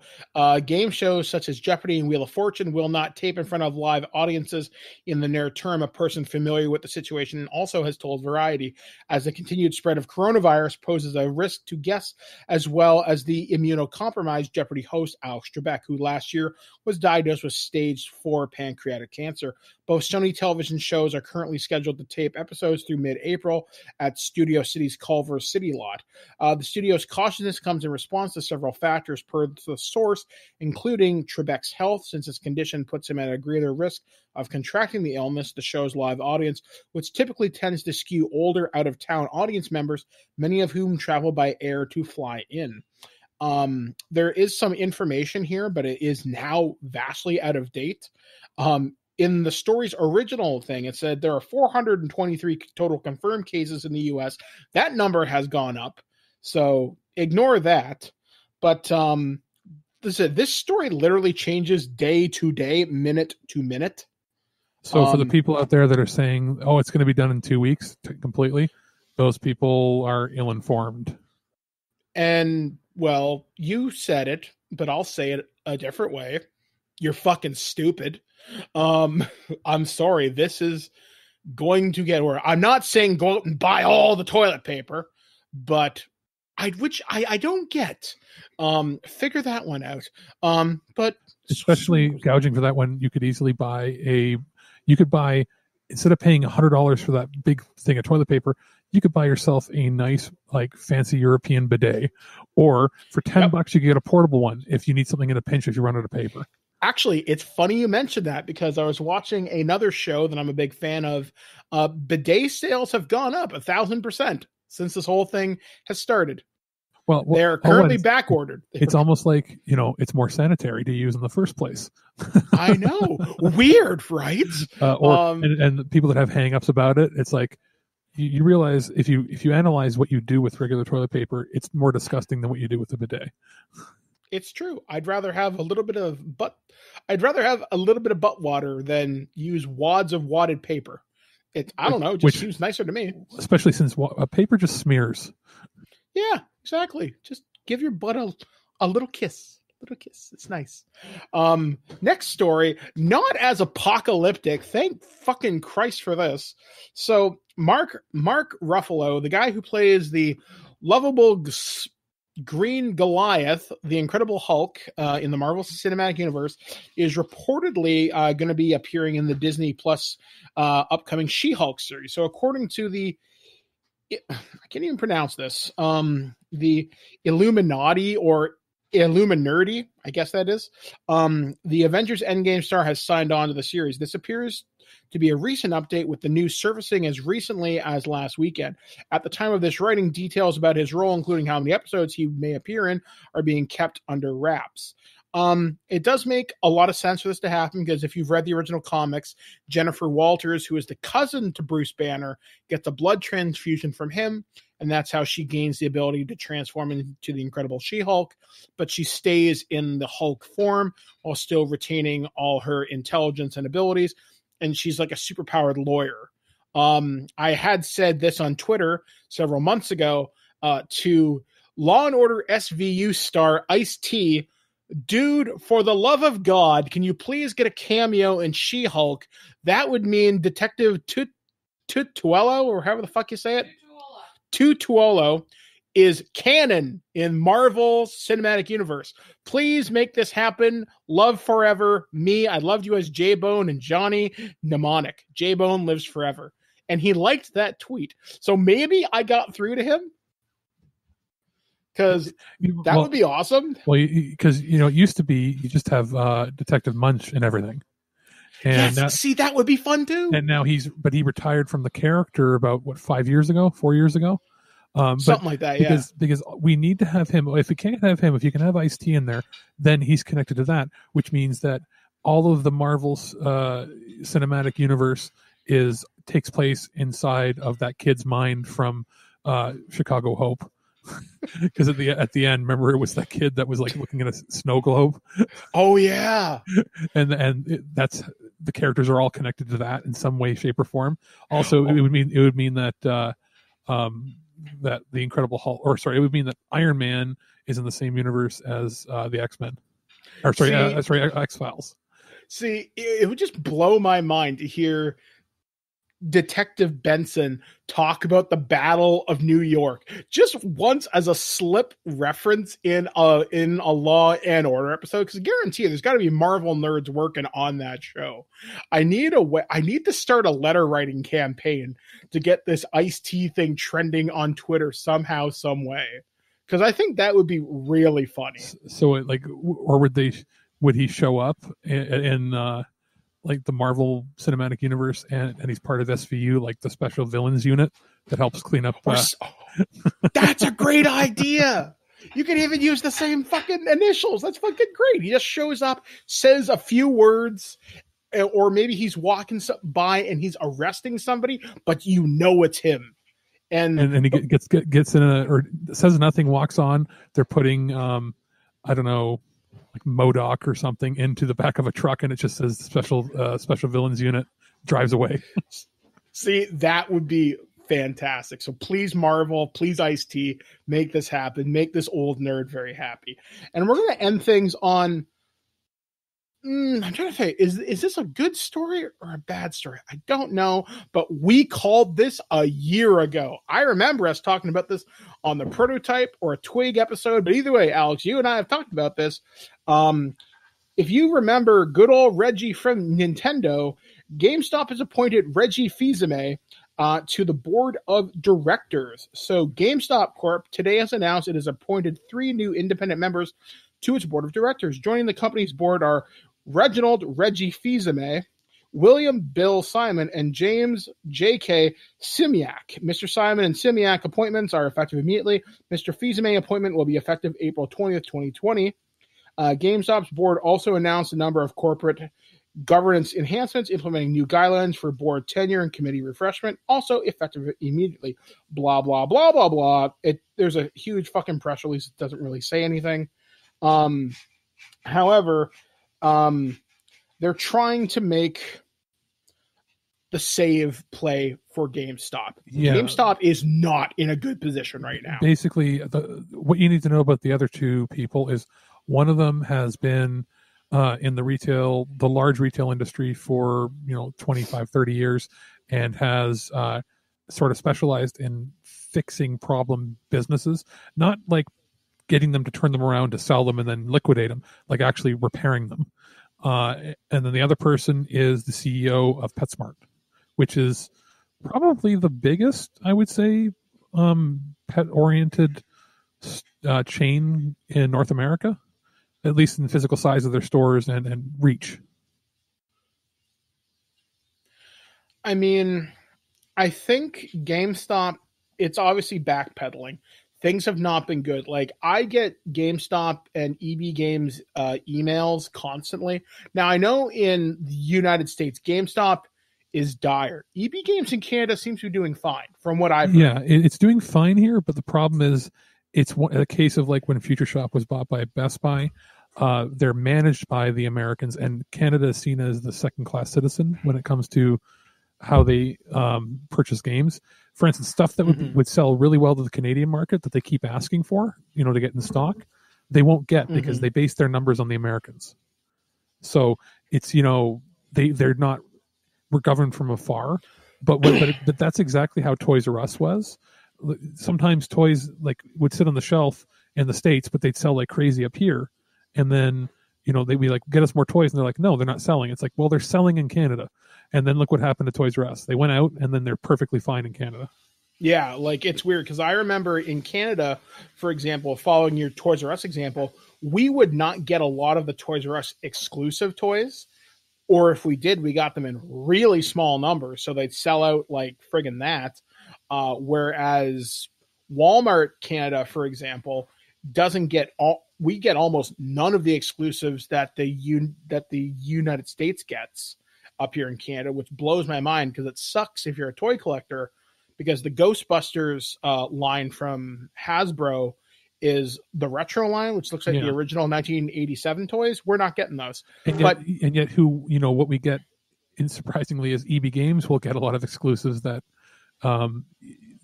game shows such as Jeopardy and Wheel of Fortune will not tape in front of live audiences in the near term. A person familiar with the situation also has told Variety, as the continued spread of coronavirus poses a risk to guests as well as the immunocompromised Jeopardy host Alex Trebek, who last year was diagnosed with stage 4 pancreatic cancer. Both Sony television shows are currently scheduled to tape episodes through mid-April at Studio City's Culver City lot. The studio's cautiousness comes in response to several factors per the source, including Trebek's health, since his condition puts him at a greater risk of contracting the illness. The show's live audience, which typically tends to skew older, out-of-town audience members, many of whom travel by air to fly in. There is some information here, but it is now vastly out of date. In the story's original thing, it said there are 423 total confirmed cases in the U.S. That number has gone up, so ignore that. But this story literally changes day to day, minute to minute. So for the people out there that are saying, "Oh, it's going to be done in 2 weeks completely," those people are ill-informed. And, well, you said it, but I'll say it a different way. You're fucking stupid. I'm sorry. This is going to get where I'm not saying go out and buy all the toilet paper, but which I don't get. Figure that one out. But especially gouging for that one, you could easily buy instead of paying $100 for that big thing of toilet paper, you could buy yourself a nice, like, fancy European bidet, or for $10 you could get a portable one if you need something in a pinch if you run out of paper. Actually, it's funny you mentioned that, because I was watching another show that I'm a big fan of. Bidet sales have gone up 1,000% since this whole thing has started. Well, they're currently back ordered. It's almost like, it's more sanitary to use in the first place. I know. Weird, right? And people that have hang-ups about it, it's like, you realize if you analyze what you do with regular toilet paper, it's more disgusting than what you do with the bidet. It's true. I'd rather have a little bit of butt water than use wads of wadded paper. I don't know. It just seems nicer to me. Especially since paper just smears. Yeah, exactly. Just give your butt a little kiss. It's nice. Next story, not as apocalyptic. Thank fucking Christ for this. So Mark Ruffalo, the guy who plays the lovable Green Goliath, the Incredible Hulk in the Marvel Cinematic Universe, is reportedly going to be appearing in the Disney Plus upcoming She-Hulk series. So according to I can't even pronounce this, the Illuminati or Illuminati, I guess that is, the Avengers Endgame star has signed on to the series. This appears to be a recent update, with the news surfacing as recently as last weekend. At the time of this writing, details about his role, including how many episodes he may appear in, are being kept under wraps. It does make a lot of sense for this to happen, because if you've read the original comics, Jennifer Walters, who is the cousin to Bruce Banner, gets a blood transfusion from him, and that's how she gains the ability to transform into the Incredible She-Hulk, but she stays in the Hulk form while still retaining all her intelligence and abilities, and she's like a superpowered lawyer. I had said this on Twitter several months ago to Law & Order SVU star Ice-T, dude, for the love of God, can you please get a cameo in She-Hulk? That would mean Detective Tutuolo, or however the fuck you say it. Tutuolo is canon in Marvel Cinematic Universe. Please make this happen. Love forever. Me, I loved you as J-Bone and Johnny Mnemonic. J-Bone lives forever. And he liked that tweet. So maybe I got through to him. Because that would be awesome. Well, because, it used to be you just have Detective Munch and everything. And yes, see, that would be fun too. And now he retired from the character about 4 years ago? Something like that, yeah. Because we need to have him. If we can't have him, if you can have Ice-T in there, then he's connected to that, which means that all of the Marvel's cinematic universe takes place inside of that kid's mind from Chicago Hope. Because at the end, remember, it was that kid that was like looking at a snow globe. Oh yeah, and that's the characters are all connected to that in some way, shape, or form. Also, it would mean that that the Incredible Hulk, it would mean that Iron Man is in the same universe as the X-Men, X-Files. See, it would just blow my mind to hear Detective Benson talk about the Battle of New York just once as a slip reference in a Law and Order episode, because I guarantee you there's got to be Marvel nerds working on that show. I need to start a letter writing campaign to get this Ice-T thing trending on Twitter somehow, some way, because I think that would be really funny. So would he show up in like the Marvel Cinematic Universe, and he's part of SVU, like the Special Villains Unit that helps clean up. That's a great idea. You can even use the same fucking initials. That's fucking great. He just shows up, says a few words, or maybe he's walking by and he's arresting somebody, but it's him. And he gets in or says nothing, walks on. They're putting, I don't know, like MODOK or something into the back of a truck, and it just says Special Villains Unit, drives away. See, that would be fantastic. So please, Marvel, please, Ice-T, make this happen. Make this old nerd very happy. And we're going to end things on, I'm trying to say, is this a good story or a bad story? I don't know, but we called this a year ago. I remember us talking about this on the Prototype or a Twig episode, but either way, Alex, you and I have talked about this. If you remember good old Reggie from Nintendo, GameStop has appointed Reggie Fils-Aimé to the board of directors. So GameStop Corp today has announced it has appointed 3 new independent members to its board of directors. Joining the company's board are Reginald Reggie Fils-Aimé, William Bill Simon, and James J.K. Simiak. Mr. Simon and Simiak appointments are effective immediately. Mr. Fils-Aimé appointment will be effective April 20th, 2020. GameStop's board also announced a number of corporate governance enhancements, implementing new guidelines for board tenure and committee refreshment, also effective immediately. Blah, blah, blah, blah, blah. There's a huge fucking press release that doesn't really say anything. However, they're trying to make the save play for GameStop. Yeah. GameStop is not in a good position right now. Basically, what you need to know about the other 2 people is one of them has been in the large retail industry for 25, 30 years, and has sort of specialized in fixing problem businesses, not like getting them to turn them around to sell them and then liquidate them, like actually repairing them. And then the other person is the CEO of PetSmart, which is probably the biggest, I would say, pet-oriented chain in North America, at least in the physical size of their stores and reach. I mean, I think GameStop, it's obviously backpedaling. Things have not been good. Like, I get GameStop and EB Games emails constantly. Now, I know in the United States, GameStop is dire. EB Games in Canada seems to be doing fine, from what I've heard. Yeah, it's doing fine here, but the problem is it's a case of like when Future Shop was bought by Best Buy. They're managed by the Americans, and Canada is seen as the second-class citizen when it comes to how they purchase games. For instance, stuff that would sell really well to the Canadian market that they keep asking for, to get in stock, they won't get because they base their numbers on the Americans. So it's, they're not, we're governed from afar, but that's exactly how Toys R Us was. Sometimes toys would sit on the shelf in the States, but they'd sell like crazy up here. And then, they'd be like, get us more toys. And they're like, no, they're not selling. It's like, well, they're selling in Canada. And then look what happened to Toys R Us. They went out and then they're perfectly fine in Canada. Yeah, it's weird because I remember in Canada, for example, following your Toys R Us example, we would not get a lot of the Toys R Us exclusive toys. Or if we did, we got them in really small numbers. So they'd sell out like friggin' that. Whereas Walmart Canada, for example, doesn't get we get almost none of the exclusives that the United States gets up here in Canada, which blows my mind because it sucks if you're a toy collector, because the Ghostbusters line from Hasbro is the retro line, which looks like the original 1987 toys. We're not getting those. And yet what we get, surprisingly, is EB Games will get a lot of exclusives that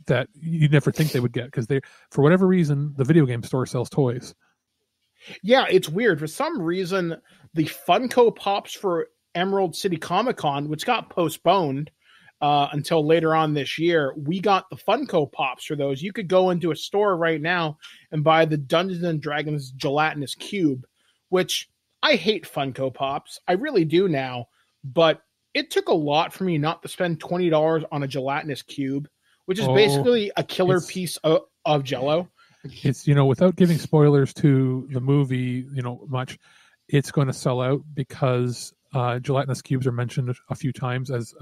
that you'd never think they would get, because they, for whatever reason, the video game store sells toys. Yeah, it's weird. For some reason, the Funko Pops for Emerald City Comic Con, which got postponed until later on this year, we got the Funko Pops for those. You could go into a store right now and buy the Dungeons and Dragons gelatinous cube, which I hate Funko Pops. I really do now, but it took a lot for me not to spend $20 on a gelatinous cube, which is basically a killer piece of Jell-O. It's, without giving spoilers to the movie, much, it's going to sell out because gelatinous cubes are mentioned a few times as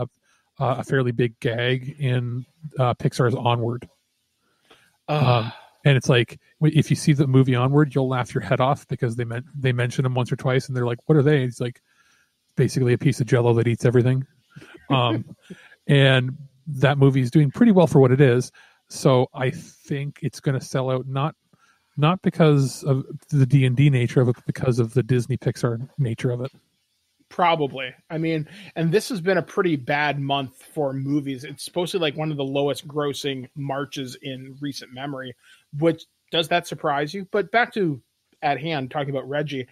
a fairly big gag in Pixar's Onward. And it's like, if you see the movie Onward, you'll laugh your head off because they mention them once or twice, and they're like, "What are they?" It's like basically a piece of Jell-O that eats everything. And that movie is doing pretty well for what it is. So I think it's going to sell out not because of the D&D nature of it, but because of the Disney Pixar nature of it. Probably. I mean, and this has been a pretty bad month for movies. It's supposed to be like one of the lowest grossing Marches in recent memory, which does that surprise you? But back to at hand, talking about Reggie,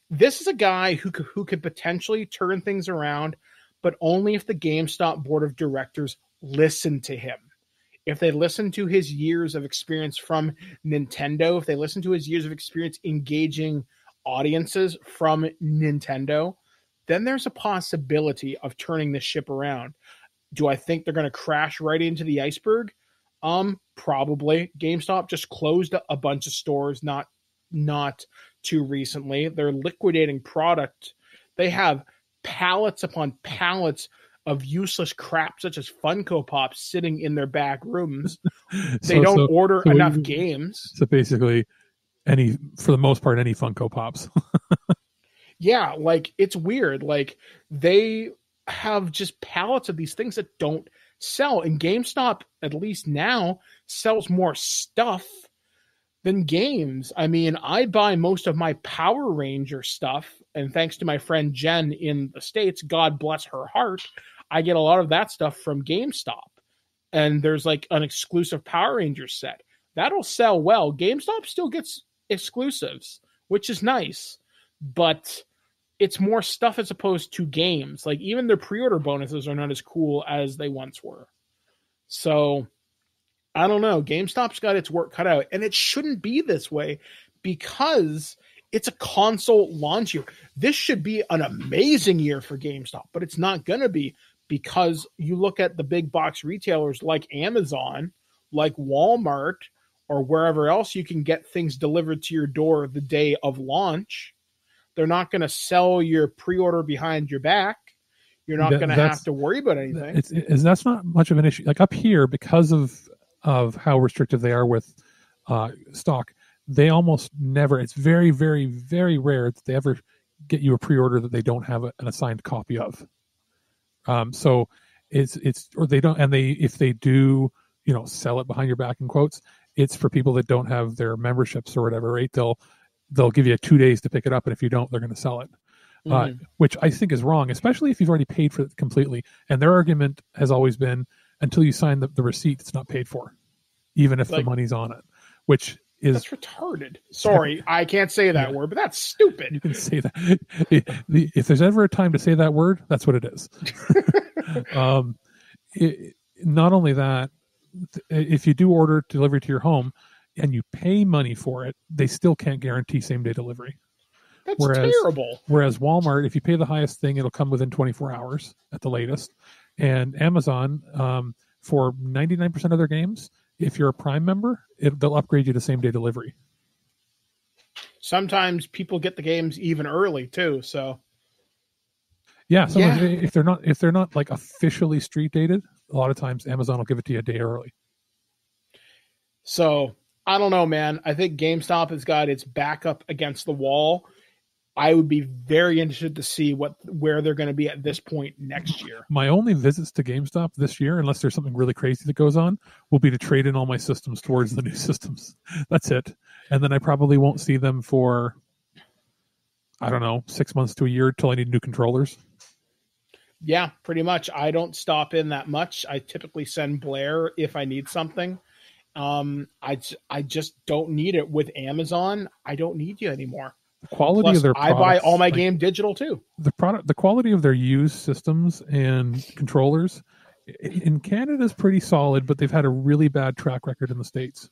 this is a guy who could potentially turn things around, but only if the GameStop board of directors listen to him. If they listen to his years of experience from Nintendo, if they listen to his years of experience engaging audiences from Nintendo, then there's a possibility of turning this ship around. Do I think they're going to crash right into the iceberg? Probably. GameStop just closed a bunch of stores not too recently. They're liquidating product. They have pallets upon pallets of useless crap such as Funko Pops sitting in their back rooms. They don't order enough games. So basically, for the most part, any Funko Pops. Yeah, like it's weird. Like they have just pallets of these things that don't sell. And GameStop, at least now, sells more stuff than games. I mean, I buy most of my Power Ranger stuff, and thanks to my friend Jen in the States, God bless her heart, I get a lot of that stuff from GameStop. And there's like an exclusive Power Ranger set. That'll sell well. GameStop still gets exclusives, which is nice. But it's more stuff as opposed to games. Like even their pre-order bonuses are not as cool as they once were. So I don't know. GameStop's got its work cut out, and it shouldn't be this way because it's a console launch year. This should be an amazing year for GameStop, but it's not going to be because you look at the big box retailers like Amazon, like Walmart, or wherever else you can get things delivered to your door the day of launch. They're not going to sell your pre-order behind your back. You're not going to have to worry about anything. That's not much of an issue. Like up here, because of how restrictive they are with stock, they almost never, it's very, very, very rare that they ever get you a pre-order that they don't have an assigned copy of. So or they don't, and if they do, sell it behind your back in quotes, it's for people that don't have their memberships or whatever, right? They'll give you 2 days to pick it up, and if you don't, they're going to sell it, which I think is wrong, especially if you've already paid for it completely. And their argument has always been, until you sign the receipt, it's not paid for, even if the money's on it, which is... That's retarded. Sorry, I can't say that word, but that's stupid. You can say that. If there's ever a time to say that word, that's what it is. Not only that, if you do order delivery to your home, and you pay money for it, they still can't guarantee same-day delivery. That's terrible. Whereas Walmart, if you pay the highest thing, it'll come within 24 hours at the latest. And Amazon, for 99% of their games, if you're a Prime member, they'll upgrade you to same-day delivery. Sometimes people get the games even early, too, so... Yeah, if they're not like officially street dated, a lot of times Amazon will give it to you a day early. So... I don't know, man. I think GameStop has got its back up against the wall. I would be very interested to see where they're going to be at this point next year. My only visits to GameStop this year, unless there's something really crazy that goes on, will be to trade in all my systems towards the new systems. That's it. And then I probably won't see them for, I don't know, 6 months to a year till I need new controllers. Yeah, pretty much. I don't stop in that much. I typically send Blair if I need something. I just don't need it with Amazon. I don't need you anymore. The quality of their products, I buy all my game digital too. The quality of their used systems and controllers in Canada is pretty solid, but they've had a really bad track record in the States.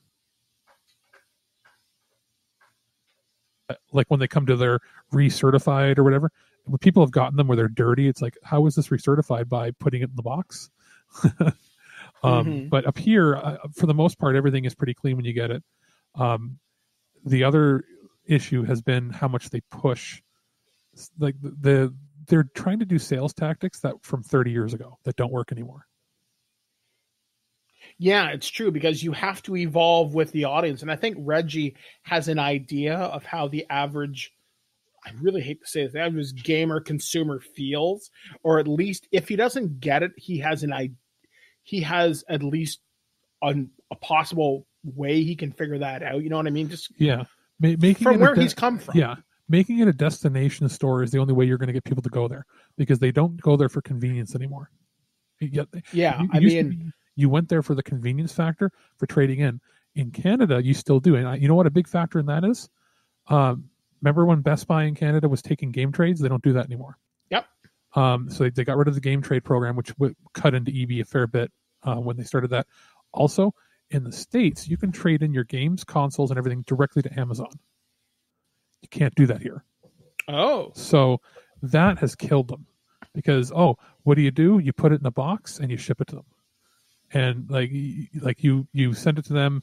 Like when they come to their recertified or whatever, when people have gotten them where they're dirty, it's like, how is this recertified? By putting it in the box? But up here, for the most part, everything is pretty clean when you get it. The other issue has been how much they push. Like they're trying to do sales tactics that from 30 years ago that don't work anymore. Yeah, it's true because you have to evolve with the audience. And I think Reggie has an idea of how the average, I really hate to say this, the average gamer consumer feels, or at least if he doesn't get it, he has at least a possible way he can figure that out. You know what I mean? Just making from where he's come from. Yeah, making it a destination store is the only way you're going to get people to go there, because they don't go there for convenience anymore. You went there for the convenience factor for trading in. In Canada, you still do. And you know what a big factor in that is? Remember when Best Buy in Canada was taking game trades? They don't do that anymore. Yep. So they got rid of the game trade program, which cut into EB a fair bit when they started that. Also, in the States, you can trade in your games, consoles, and everything directly to Amazon. You can't do that here. Oh. So that has killed them, because, what do? You put it in a box and you ship it to them. And you send it to them,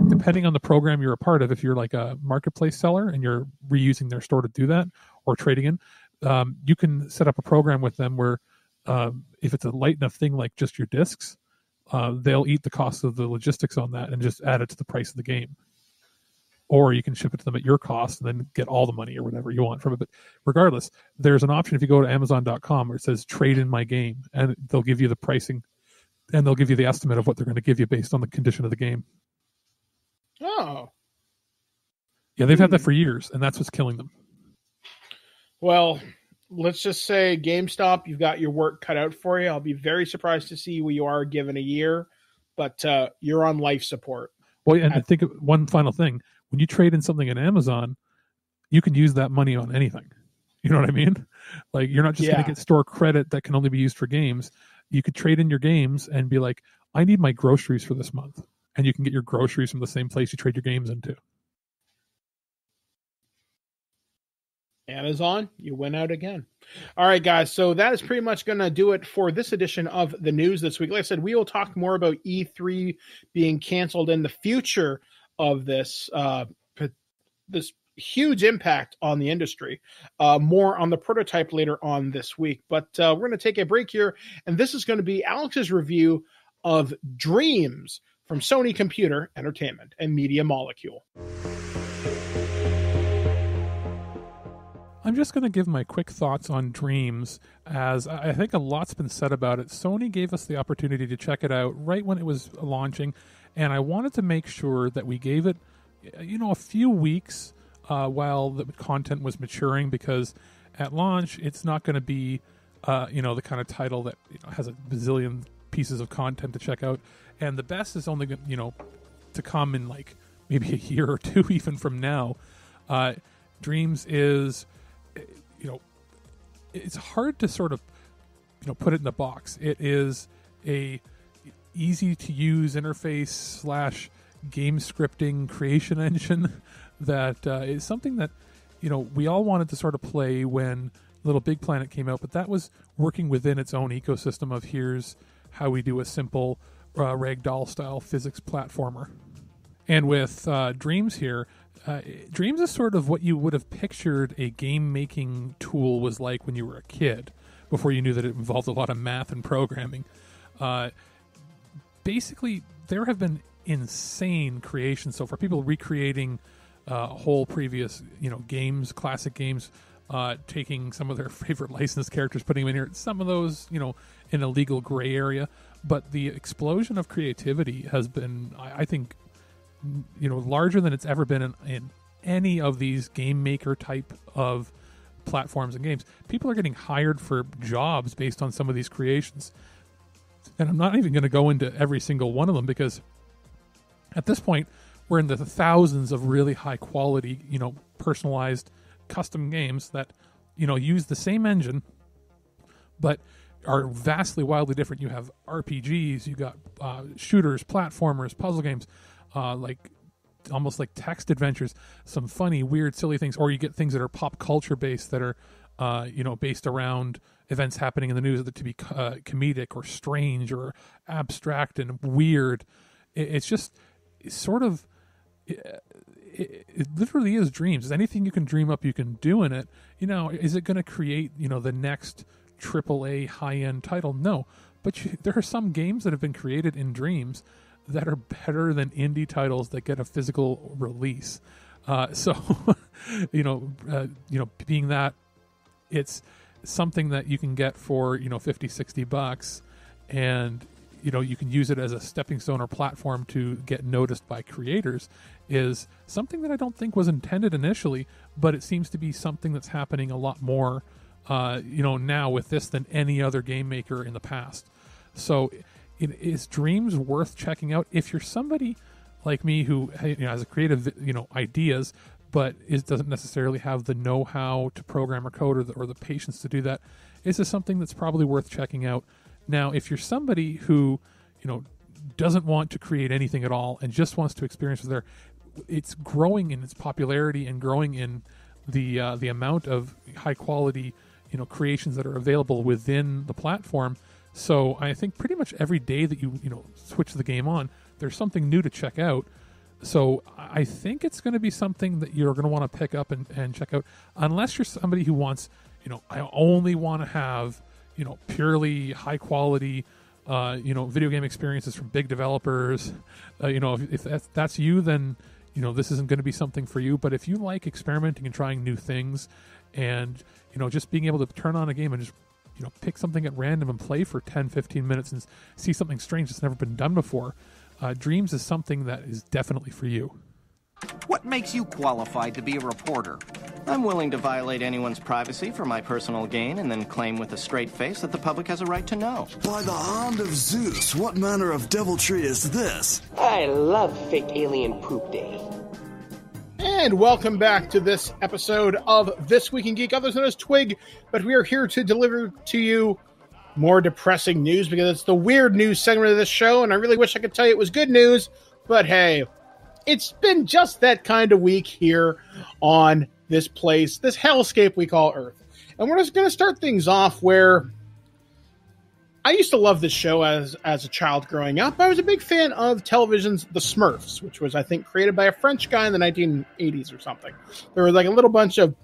depending on the program you're a part of. If you're like a marketplace seller and you're reusing their store to do that, or trading in, you can set up a program with them where if it's a light enough thing like just your discs, they'll eat the cost of the logistics on that and just add it to the price of the game. Or you can ship it to them at your cost and then get all the money or whatever you want from it. But regardless, there's an option if you go to Amazon.com where it says trade in my game, and they'll give you the pricing. And they'll give you the estimate of what they're going to give you based on the condition of the game. Oh. Yeah, they've had that for years, and that's what's killing them. Well, let's just say GameStop, you've got your work cut out for you. I'll be very surprised to see where you are given a year, but you're on life support. Well, and I think one final thing. When you trade in something at Amazon, you can use that money on anything. You know what I mean? Like, you're not just going to get store credit that can only be used for games. You could trade in your games and be like, I need my groceries for this month. And you can get your groceries from the same place you trade your games into. Amazon, you win out again. All right, guys. So that is pretty much going to do it for this edition of the news this week. Like I said, we will talk more about E3 being canceled and the future of this huge impact on the industry. More on the prototype later on this week. But we're going to take a break here, and this is going to be Alex's review of Dreams from Sony Computer Entertainment and Media Molecule. I'm just going to give my quick thoughts on Dreams, as I think a lot's been said about it. Sony gave us the opportunity to check it out right when it was launching, and I wanted to make sure that we gave it, a few weeks while the content was maturing, because at launch it's not going to be the kind of title that has a bazillion pieces of content to check out, and the best is only to come in like maybe a year or two even from now. Dreams is it's hard to sort of put it in the box. It is a easy to use interface / game scripting creation engine that is something that we all wanted to sort of play when Little Big Planet came out, but that was working within its own ecosystem of here's how we do a simple ragdoll style physics platformer. And with Dreams here, Dreams is sort of what you would have pictured a game making tool was like when you were a kid, before you knew that it involved a lot of math and programming. Basically, there have been insane creations so far. People recreating whole previous, games, classic games, taking some of their favorite licensed characters, putting them in here. Some of those, in a legal gray area. But the explosion of creativity has been, I think, larger than it's ever been in any of these game maker type of platforms and games. People are getting hired for jobs based on some of these creations. And I'm not even going to go into every single one of them, because at this point, we're in the thousands of really high quality, personalized custom games that, use the same engine, but are vastly, wildly different. You have RPGs, you got shooters, platformers, puzzle games, almost like text adventures, some funny, weird, silly things, or you get things that are pop culture based that are, based around events happening in the news that to be comedic or strange or abstract and weird. It's just sort of, it literally is Dreams. Anything you can dream up, you can do in it. Is it going to create, the next AAA high-end title? No. But there are some games that have been created in Dreams that are better than indie titles that get a physical release. Being that it's something that you can get for, $50, $60, and you can use it as a stepping stone or platform to get noticed by creators is something that I don't think was intended initially, but it seems to be something that's happening a lot more, now with this than any other game maker in the past. So is Dreams worth checking out if you're somebody like me who has a creative ideas, but doesn't necessarily have the know-how to program or code or the patience to do that? Is this something that's probably worth checking out? Now, if you're somebody who doesn't want to create anything at all and just wants to experience there, it's growing in its popularity and growing in the amount of high quality creations that are available within the platform. So I think pretty much every day that you switch the game on, there's something new to check out. So I think it's going to be something that you're going to want to pick up and check out, unless you're somebody who wants, I only want to have, purely high quality, video game experiences from big developers. If that's you, then, this isn't going to be something for you. But if you like experimenting and trying new things and, just being able to turn on a game and just, pick something at random and play for 10, 15 minutes and see something strange that's never been done before, Dreams is something that is definitely for you. What makes you qualified to be a reporter? I'm willing to violate anyone's privacy for my personal gain and then claim with a straight face that the public has a right to know. By the hand of Zeus, what manner of deviltry is this? I love fake alien poop day. And welcome back to this episode of This Week in Geek, otherwise known as TWIG, but we are here to deliver to you more depressing news because it's the weird news segment of this show, and I really wish I could tell you it was good news, but hey, it's been just that kind of week here on this place, this hellscape we call Earth. And we're just going to start things off where I used to love this show as a child growing up. I was a big fan of television's The Smurfs, which was, I think, created by a French guy in the 1980s or something. There was like a little bunch of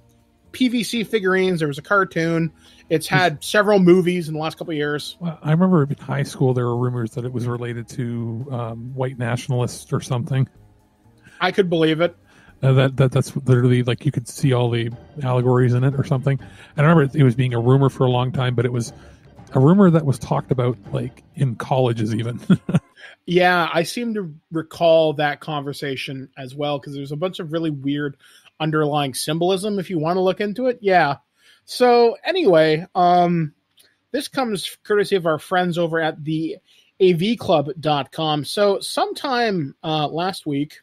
PVC figurines. There was a cartoon. It's had several movies in the last couple of years. Well, I remember in high school there were rumors that it was related to white nationalists or something. I could believe it. That's literally like you could see all the allegories in it or something. And I remember it was being a rumor for a long time, but it was a rumor that was talked about like in colleges even. Yeah, I seem to recall that conversation as well because there's a bunch of really weird underlying symbolism if you want to look into it. Yeah. So anyway, this comes courtesy of our friends over at the avclub.com. So sometime last week,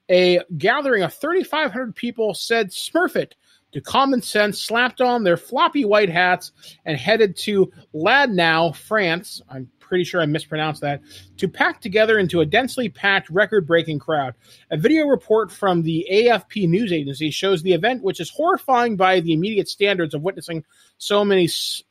a gathering of 3,500 people said Smurf it to common sense, slapped on their floppy white hats, and headed to Ladnau, France. I'm pretty sure I mispronounced that, to pack together into a densely packed, record-breaking crowd. A video report from the AFP news agency shows the event, which is horrifying by the immediate standards of witnessing so much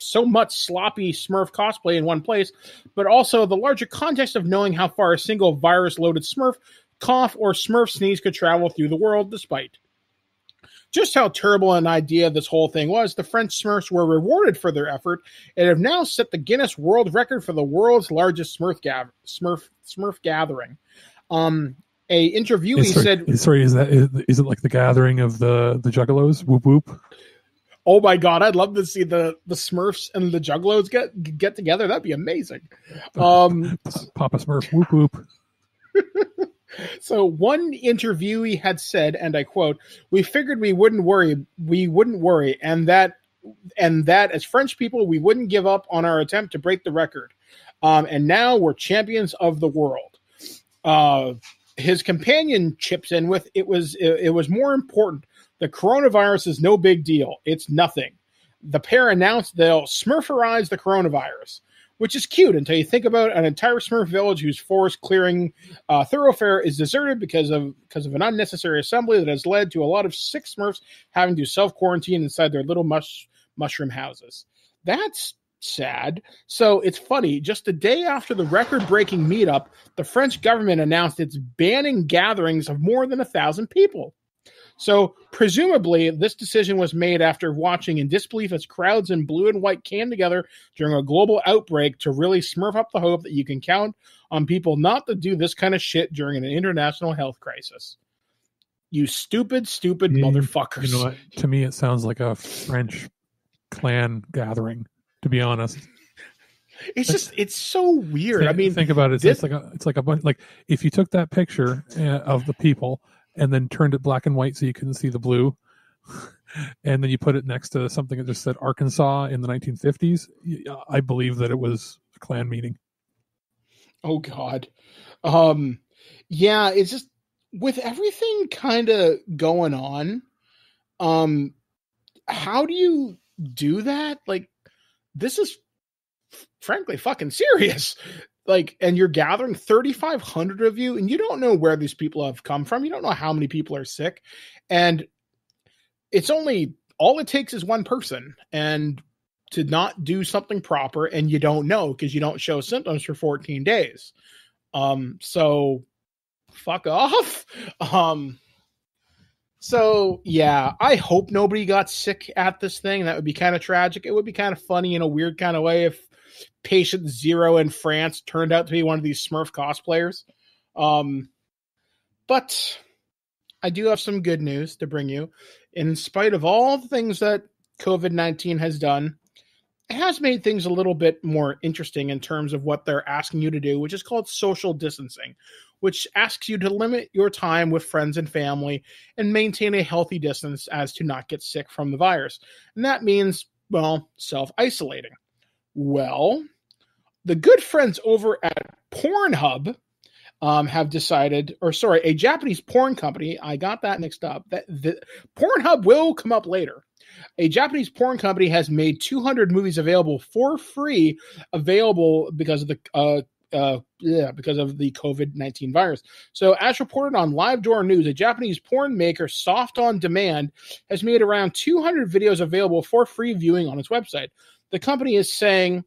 sloppy Smurf cosplay in one place, but also the larger context of knowing how far a single virus-loaded Smurf cough or Smurf sneeze could travel through the world, despite just how terrible an idea this whole thing was. The French Smurfs were rewarded for their effort and have now set the Guinness World Record for the world's largest Smurf gathering. A interviewee said, "Sorry, is it like the gathering of the Juggalos? Whoop whoop." Oh my God, I'd love to see the Smurfs and the Juggalos get together. That'd be amazing. Papa Smurf, whoop whoop. So one interviewee had said, and I quote, "We figured we wouldn't worry, and that as French people, we wouldn't give up on our attempt to break the record. And now we're champions of the world." His companion chips in with, it was more important. The coronavirus is no big deal. It's nothing. The pair announced they'll Smurferize the coronavirus, which is cute until you think about an entire Smurf village whose forest clearing thoroughfare is deserted because of an unnecessary assembly that has led to a lot of sick Smurfs having to self-quarantine inside their little mushroom houses. That's sad. So it's funny, just a day after the record-breaking meetup, the French government announced it's banning gatherings of more than 1,000 people. So presumably this decision was made after watching in disbelief as crowds in blue and white came together during a global outbreak to really smurf up the hope that you can count on people not to do this kind of shit during an international health crisis. You stupid motherfuckers. You know what? To me, it sounds like a French clan gathering, to be honest. it's so weird. I mean, think about it. It's like a bunch. Like if you took that picture of the people and then turned it black and white so you couldn't see the blue, and then you put it next to something that just said Arkansas in the 1950s, I believe that it was a Klan meeting. Oh God. Yeah, it's just with everything kind of going on. How do you do that? Like, this is frankly fucking serious. Like, and you're gathering 3,500 of you, and you don't know where these people have come from. You don't know how many people are sick, and it's only all it takes is one person and to not do something proper, and you don't know because you don't show symptoms for 14 days. So fuck off. So yeah, I hope nobody got sick at this thing. That would be kind of tragic. It would be kind of funny in a weird kind of way if Patient Zero in France turned out to be one of these Smurf cosplayers. But I do have some good news to bring you. In spite of all the things that COVID-19 has done, it has made things a little bit more interesting in terms of what they're asking you to do, which is called social distancing, which asks you to limit your time with friends and family and maintain a healthy distance as to not get sick from the virus. And that means, well, self-isolating. Well, the good friends over at Pornhub have decided, a Japanese porn company, I got that mixed up, that the Pornhub will come up later. A Japanese porn company has made 200 movies available for free, because of the COVID-19 virus. So, as reported on Live Door News, a Japanese porn maker, Soft On Demand, has made around 200 videos available for free viewing on its website. The company is saying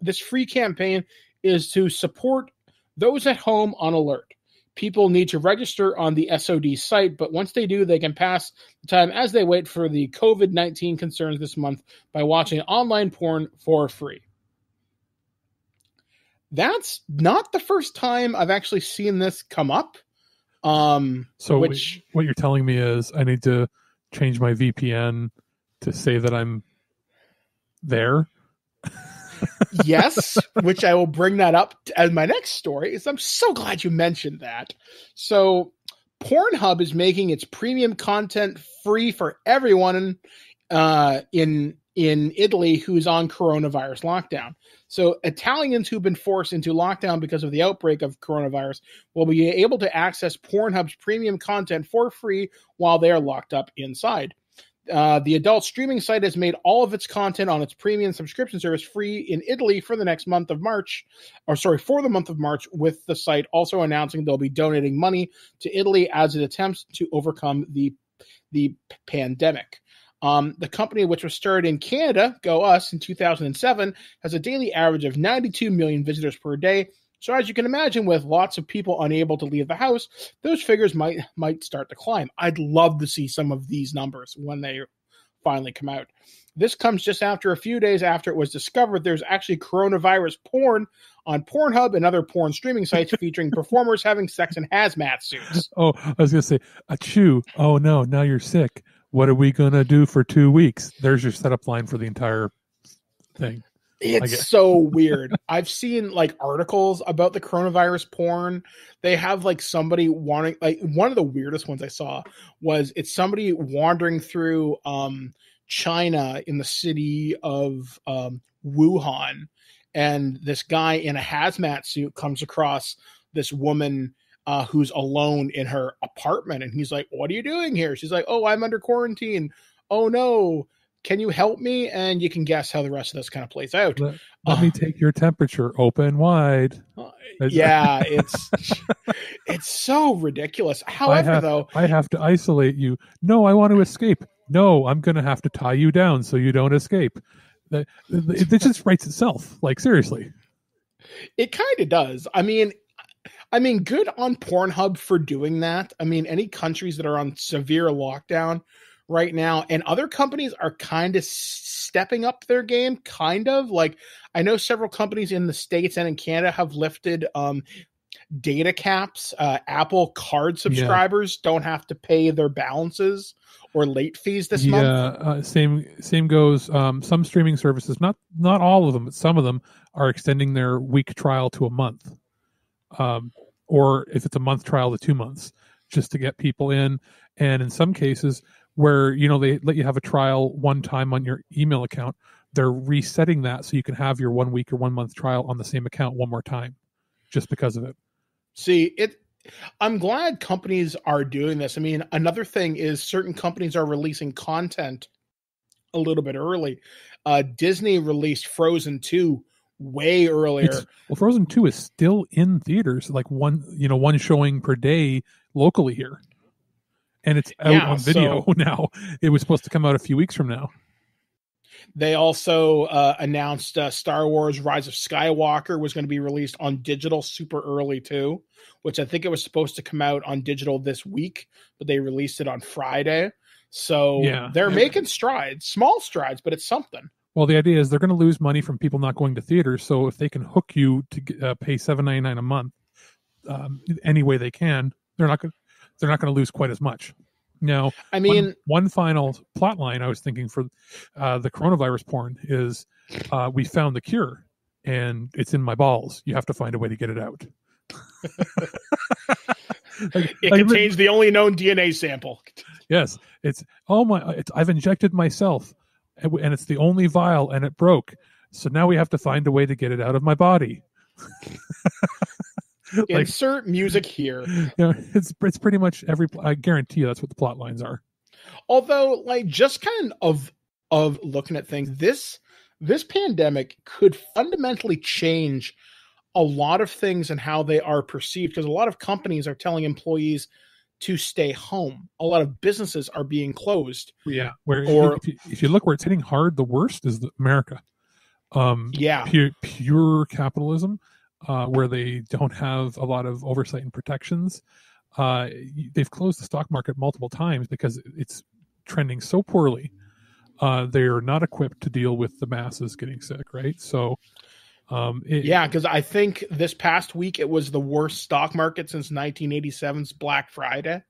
this free campaign is to support those at home on alert. People need to register on the SOD site, but once they do, they can pass the time as they wait for the COVID-19 concerns this month by watching online porn for free. That's not the first time I've actually seen this come up. So what you're telling me is I need to change my VPN to say that I'm there? Yes, which I will bring that up as my next story. Is I'm so glad you mentioned that. So Pornhub is making its premium content free for everyone in Italy who's on coronavirus lockdown. So Italians who've been forced into lockdown because of the outbreak of coronavirus will be able to access Pornhub's premium content for free while they are locked up inside. The adult streaming site has made all of its content on its premium subscription service free in Italy for the month of March, with the site also announcing they'll be donating money to Italy as it attempts to overcome the pandemic. The company, which was started in Canada, Go Us, in 2007, has a daily average of 92 million visitors per day. So as you can imagine, with lots of people unable to leave the house, those figures might start to climb. I'd love to see some of these numbers when they finally come out. This comes just after a few days after it was discovered there's actually coronavirus porn on Pornhub and other porn streaming sites featuring performers having sex in hazmat suits. Oh, I was going to say, achoo, oh no, now you're sick. What are we going to do for 2 weeks? There's your setup line for the entire thing. It's so weird. I've seen articles about the coronavirus porn. They have somebody wanting, one of the weirdest ones I saw was it's somebody wandering through China in the city of Wuhan, and this guy in a hazmat suit comes across this woman who's alone in her apartment, and he's like, "What are you doing here?" She's like, "Oh, I'm under quarantine." "Oh no, can you help me?" And you can guess how the rest of this kind of plays out. Let me take your temperature, open wide. Yeah, it's so ridiculous. However, I have to isolate you. No, I want to escape. No, I'm going to have to tie you down so you don't escape. It just writes itself. Seriously. It kind of does. I mean, good on Pornhub for doing that. I mean, any countries that are on severe lockdown right now, and other companies are kind of stepping up their game, I know several companies in the States and in Canada have lifted data caps. Apple Card subscribers don't have to pay their balances or late fees this month. Yeah, same goes. Some streaming services, not all of them, but some of them are extending their week trial to a month, or if it's a month trial to 2 months, just to get people in. And in some cases where they let you have a trial one time on your email account, they're resetting that so you can have your 1 week or 1 month trial on the same account one more time, just because of it. See, I'm glad companies are doing this. I mean, another thing is certain companies are releasing content a little bit early. Disney released Frozen 2 way earlier. Frozen 2 is still in theaters, like one showing per day locally here. And it's out on video now. It was supposed to come out a few weeks from now. They also announced Star Wars Rise of Skywalker was going to be released on digital super early too, which I think it was supposed to come out on digital this week, but they released it on Friday. So they're making strides, small strides, but it's something. Well, the idea is they're going to lose money from people not going to theaters. So if they can hook you to pay $7.99 a month any way they can, they're not going to lose quite as much. Now, I mean, one final plot line I was thinking for the coronavirus porn is we found the cure and it's in my balls. You have to find a way to get it out. It contains the only known DNA sample. Yes. I've injected myself and it's the only vial and it broke. So now we have to find a way to get it out of my body. Insert music here. It's pretty much I guarantee you that's what the plot lines are. Although, just kind of looking at things, this pandemic could fundamentally change a lot of things and how they are perceived, because a lot of companies are telling employees to stay home. A lot of businesses are being closed. Yeah. If you look where it's hitting hard, the worst is America. Pure capitalism. Where they don't have a lot of oversight and protections. They've closed the stock market multiple times because it's trending so poorly. They're not equipped to deal with the masses getting sick, right? So, because I think this past week it was the worst stock market since 1987's Black Friday.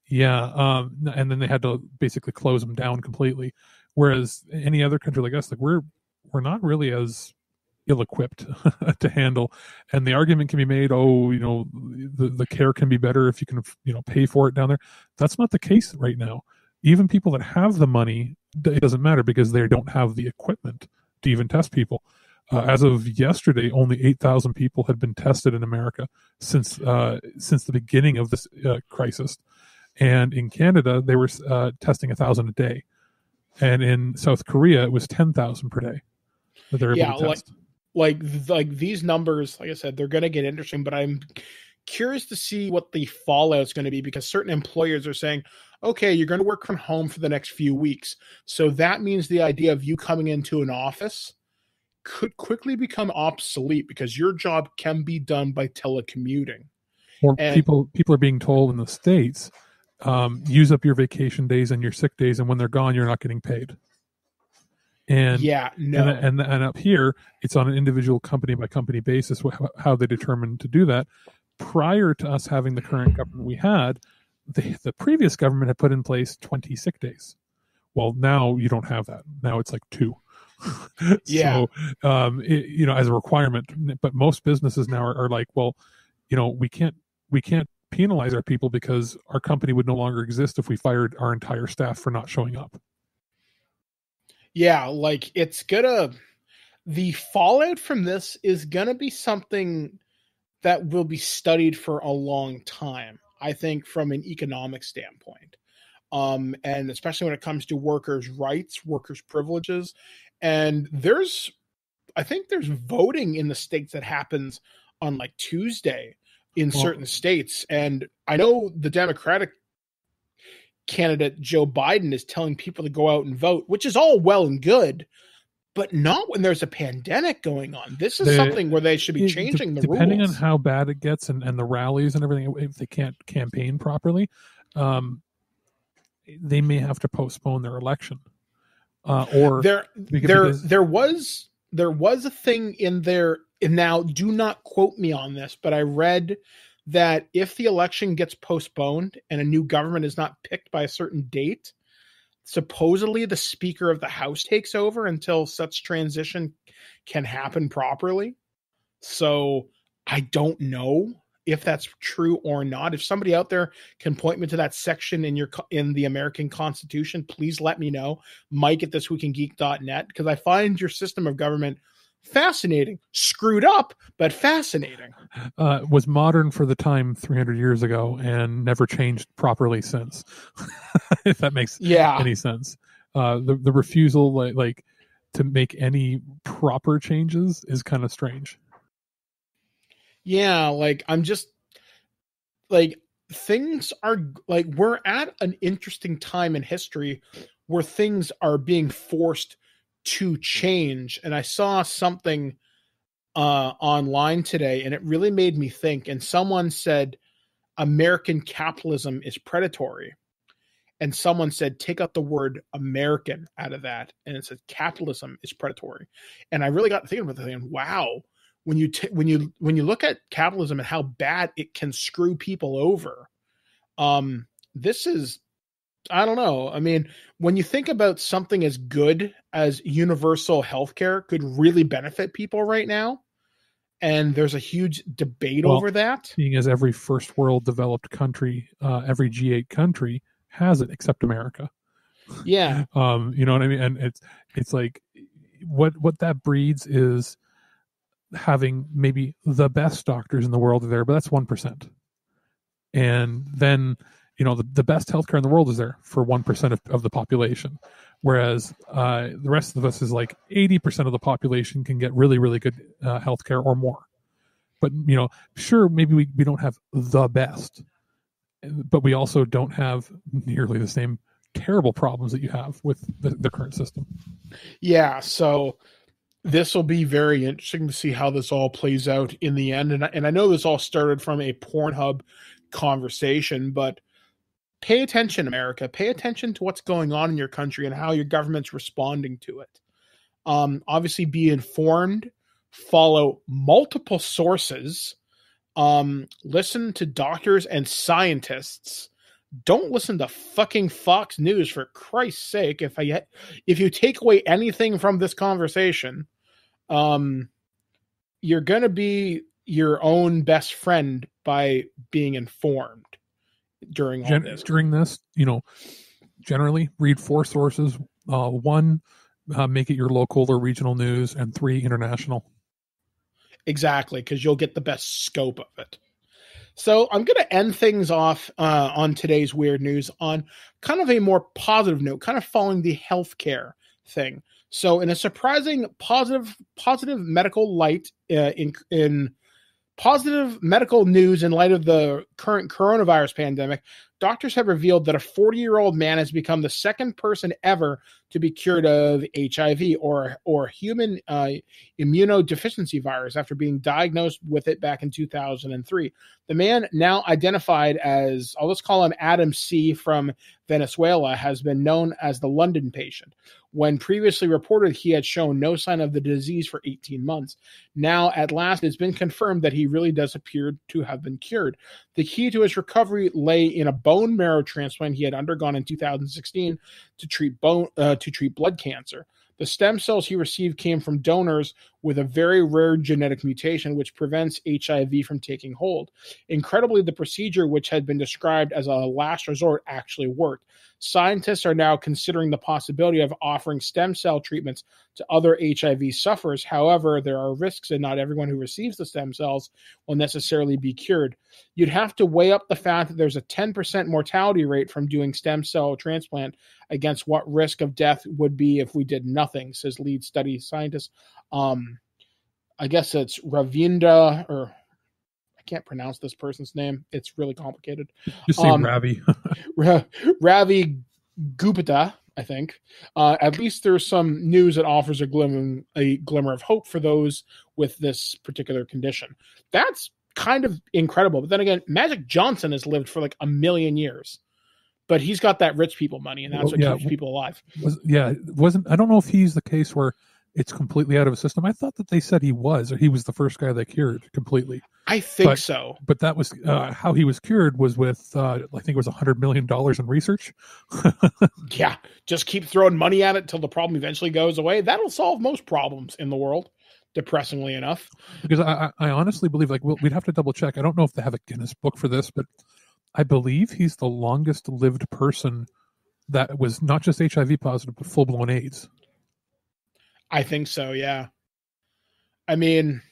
Yeah, and then they had to basically close them down completely. Whereas any other country like us, we're not really as ill-equipped to handle, and the argument can be made, the care can be better if you can pay for it down there. That's not the case right now. Even people that have the money, it doesn't matter because they don't have the equipment to even test people. As of yesterday, only 8,000 people had been tested in America since the beginning of this crisis, and in Canada they were testing 1,000 a day, and in South Korea it was 10,000 per day that they're able to test. Like these numbers, like I said, they're going to get interesting, but I'm curious to see what the fallout is going to be, because certain employers are saying, okay, you're going to work from home for the next few weeks. So that means the idea of you coming into an office could quickly become obsolete because your job can be done by telecommuting. Or people are being told in the States, use up your vacation days and your sick days, and when they're gone, you're not getting paid. And and up here, it's on an individual company by company basis how they determine to do that. Prior to us having the current government we had, the previous government had put in place 20 sick days. Well, now you don't have that. Now it's like 2. So, as a requirement. But most businesses now are like, well, we can't penalize our people because our company would no longer exist if we fired our entire staff for not showing up. Yeah, the fallout from this is going to be something that will be studied for a long time, I think, from an economic standpoint. And especially when it comes to workers' rights, workers' privileges. And I think there's voting in the states that happens on Tuesday in certain states. And I know the Democratic candidate Joe Biden is telling people to go out and vote, which is all well and good, but not when there's a pandemic going on. This is something where they should be changing the rules. Depending on how bad it gets and the rallies and everything, if they can't campaign properly, they may have to postpone their election. Or there was there was a thing in there, and now do not quote me on this, but I read that if the election gets postponed and a new government is not picked by a certain date, supposedly the Speaker of the House takes over until such transition can happen properly. So I don't know if that's true or not. If somebody out there can point me to that section in the American Constitution, please let me know. Mike at ThisWeekInGeek.net, because I find your system of government fascinating. Screwed up, but fascinating. Was modern for the time 300 years ago and never changed properly since. If that makes any sense. The refusal like to make any proper changes is kind of strange. Yeah, like I'm just like things are like we're at an interesting time in history where things are being forced to change. And I saw something online today and it really made me think. And someone said American capitalism is predatory. And someone said take out the word American out of that. And it said capitalism is predatory. And I really got thinking about the thing. Wow. When you look at capitalism and how bad it can screw people over, this is, I don't know. I mean, when you think about something as good as universal healthcare could really benefit people right now, and there's a huge debate over that. Being as every first world developed country, every G8 country has it except America. Yeah. You know what I mean? And it's like what that breeds is having maybe the best doctors in the world are there, but that's 1%. And then, you know, the best healthcare in the world is there for 1% of the population. Whereas the rest of us is like 80% of the population can get really, really good healthcare or more. But, you know, sure, maybe we don't have the best, but we also don't have nearly the same terrible problems that you have with the current system. Yeah. So this will be very interesting to see how this all plays out in the end. And I know this all started from a Pornhub conversation, but pay attention, America. Pay attention to what's going on in your country and how your government's responding to it. Obviously, be informed. Follow multiple sources. Listen to doctors and scientists. Don't listen to fucking Fox News, for Christ's sake. If you take away anything from this conversation, you're going to be your own best friend by being informed during all this. During this, you know, generally read 4 sources. 1, make it your local or regional news, and 3, international. Exactly, because you'll get the best scope of it. So I'm going to end things off on today's weird news on kind of a more positive note, kind of following the healthcare thing. So in a surprising positive medical light, in positive medical news in light of the current coronavirus pandemic, doctors have revealed that a 40-year-old man has become the second person ever to be cured of HIV or human immunodeficiency virus after being diagnosed with it back in 2003. The man, now identified as, let's call him Adam C. from Venezuela, has been known as the London patient. When previously reported he had shown no sign of the disease for 18 months. Now, at last, it's been confirmed that he really does appear to have been cured. The key to his recovery lay in a bone marrow transplant he had undergone in 2016 to treat blood cancer. The stem cells he received came from donors with a very rare genetic mutation which prevents HIV from taking hold. Incredibly, the procedure, which had been described as a last resort, actually worked. Scientists are now considering the possibility of offering stem cell treatments to other HIV sufferers. However, there are risks, and not everyone who receives the stem cells will necessarily be cured. You'd have to weigh up the fact that there's a 10% mortality rate from doing stem cell transplant against what risk of death would be if we did nothing, says lead study scientist. I guess it's Ravinda, or I can't pronounce this person's name. It's really complicated. Just say Ravi. Ravi Gupta, I think. At least there's some news that offers a glimmer of hope for those with this particular condition. That's kind of incredible. But then again, Magic Johnson has lived for like 1 million years. But he's got that rich people money, and that's what keeps people alive. I don't know if he's the case where it's completely out of his system. I thought that they said he was the first guy they cured completely. I think so. But that was how he was cured was with, I think it was $100 million in research. Yeah, just keep throwing money at it till the problem eventually goes away. That'll solve most problems in the world, depressingly enough. Because I honestly believe, like, we'd have to double check. I don't know if they have a Guinness book for this, but I believe he's the longest lived person that was not just HIV positive, but full-blown AIDS. I think so, yeah. I mean,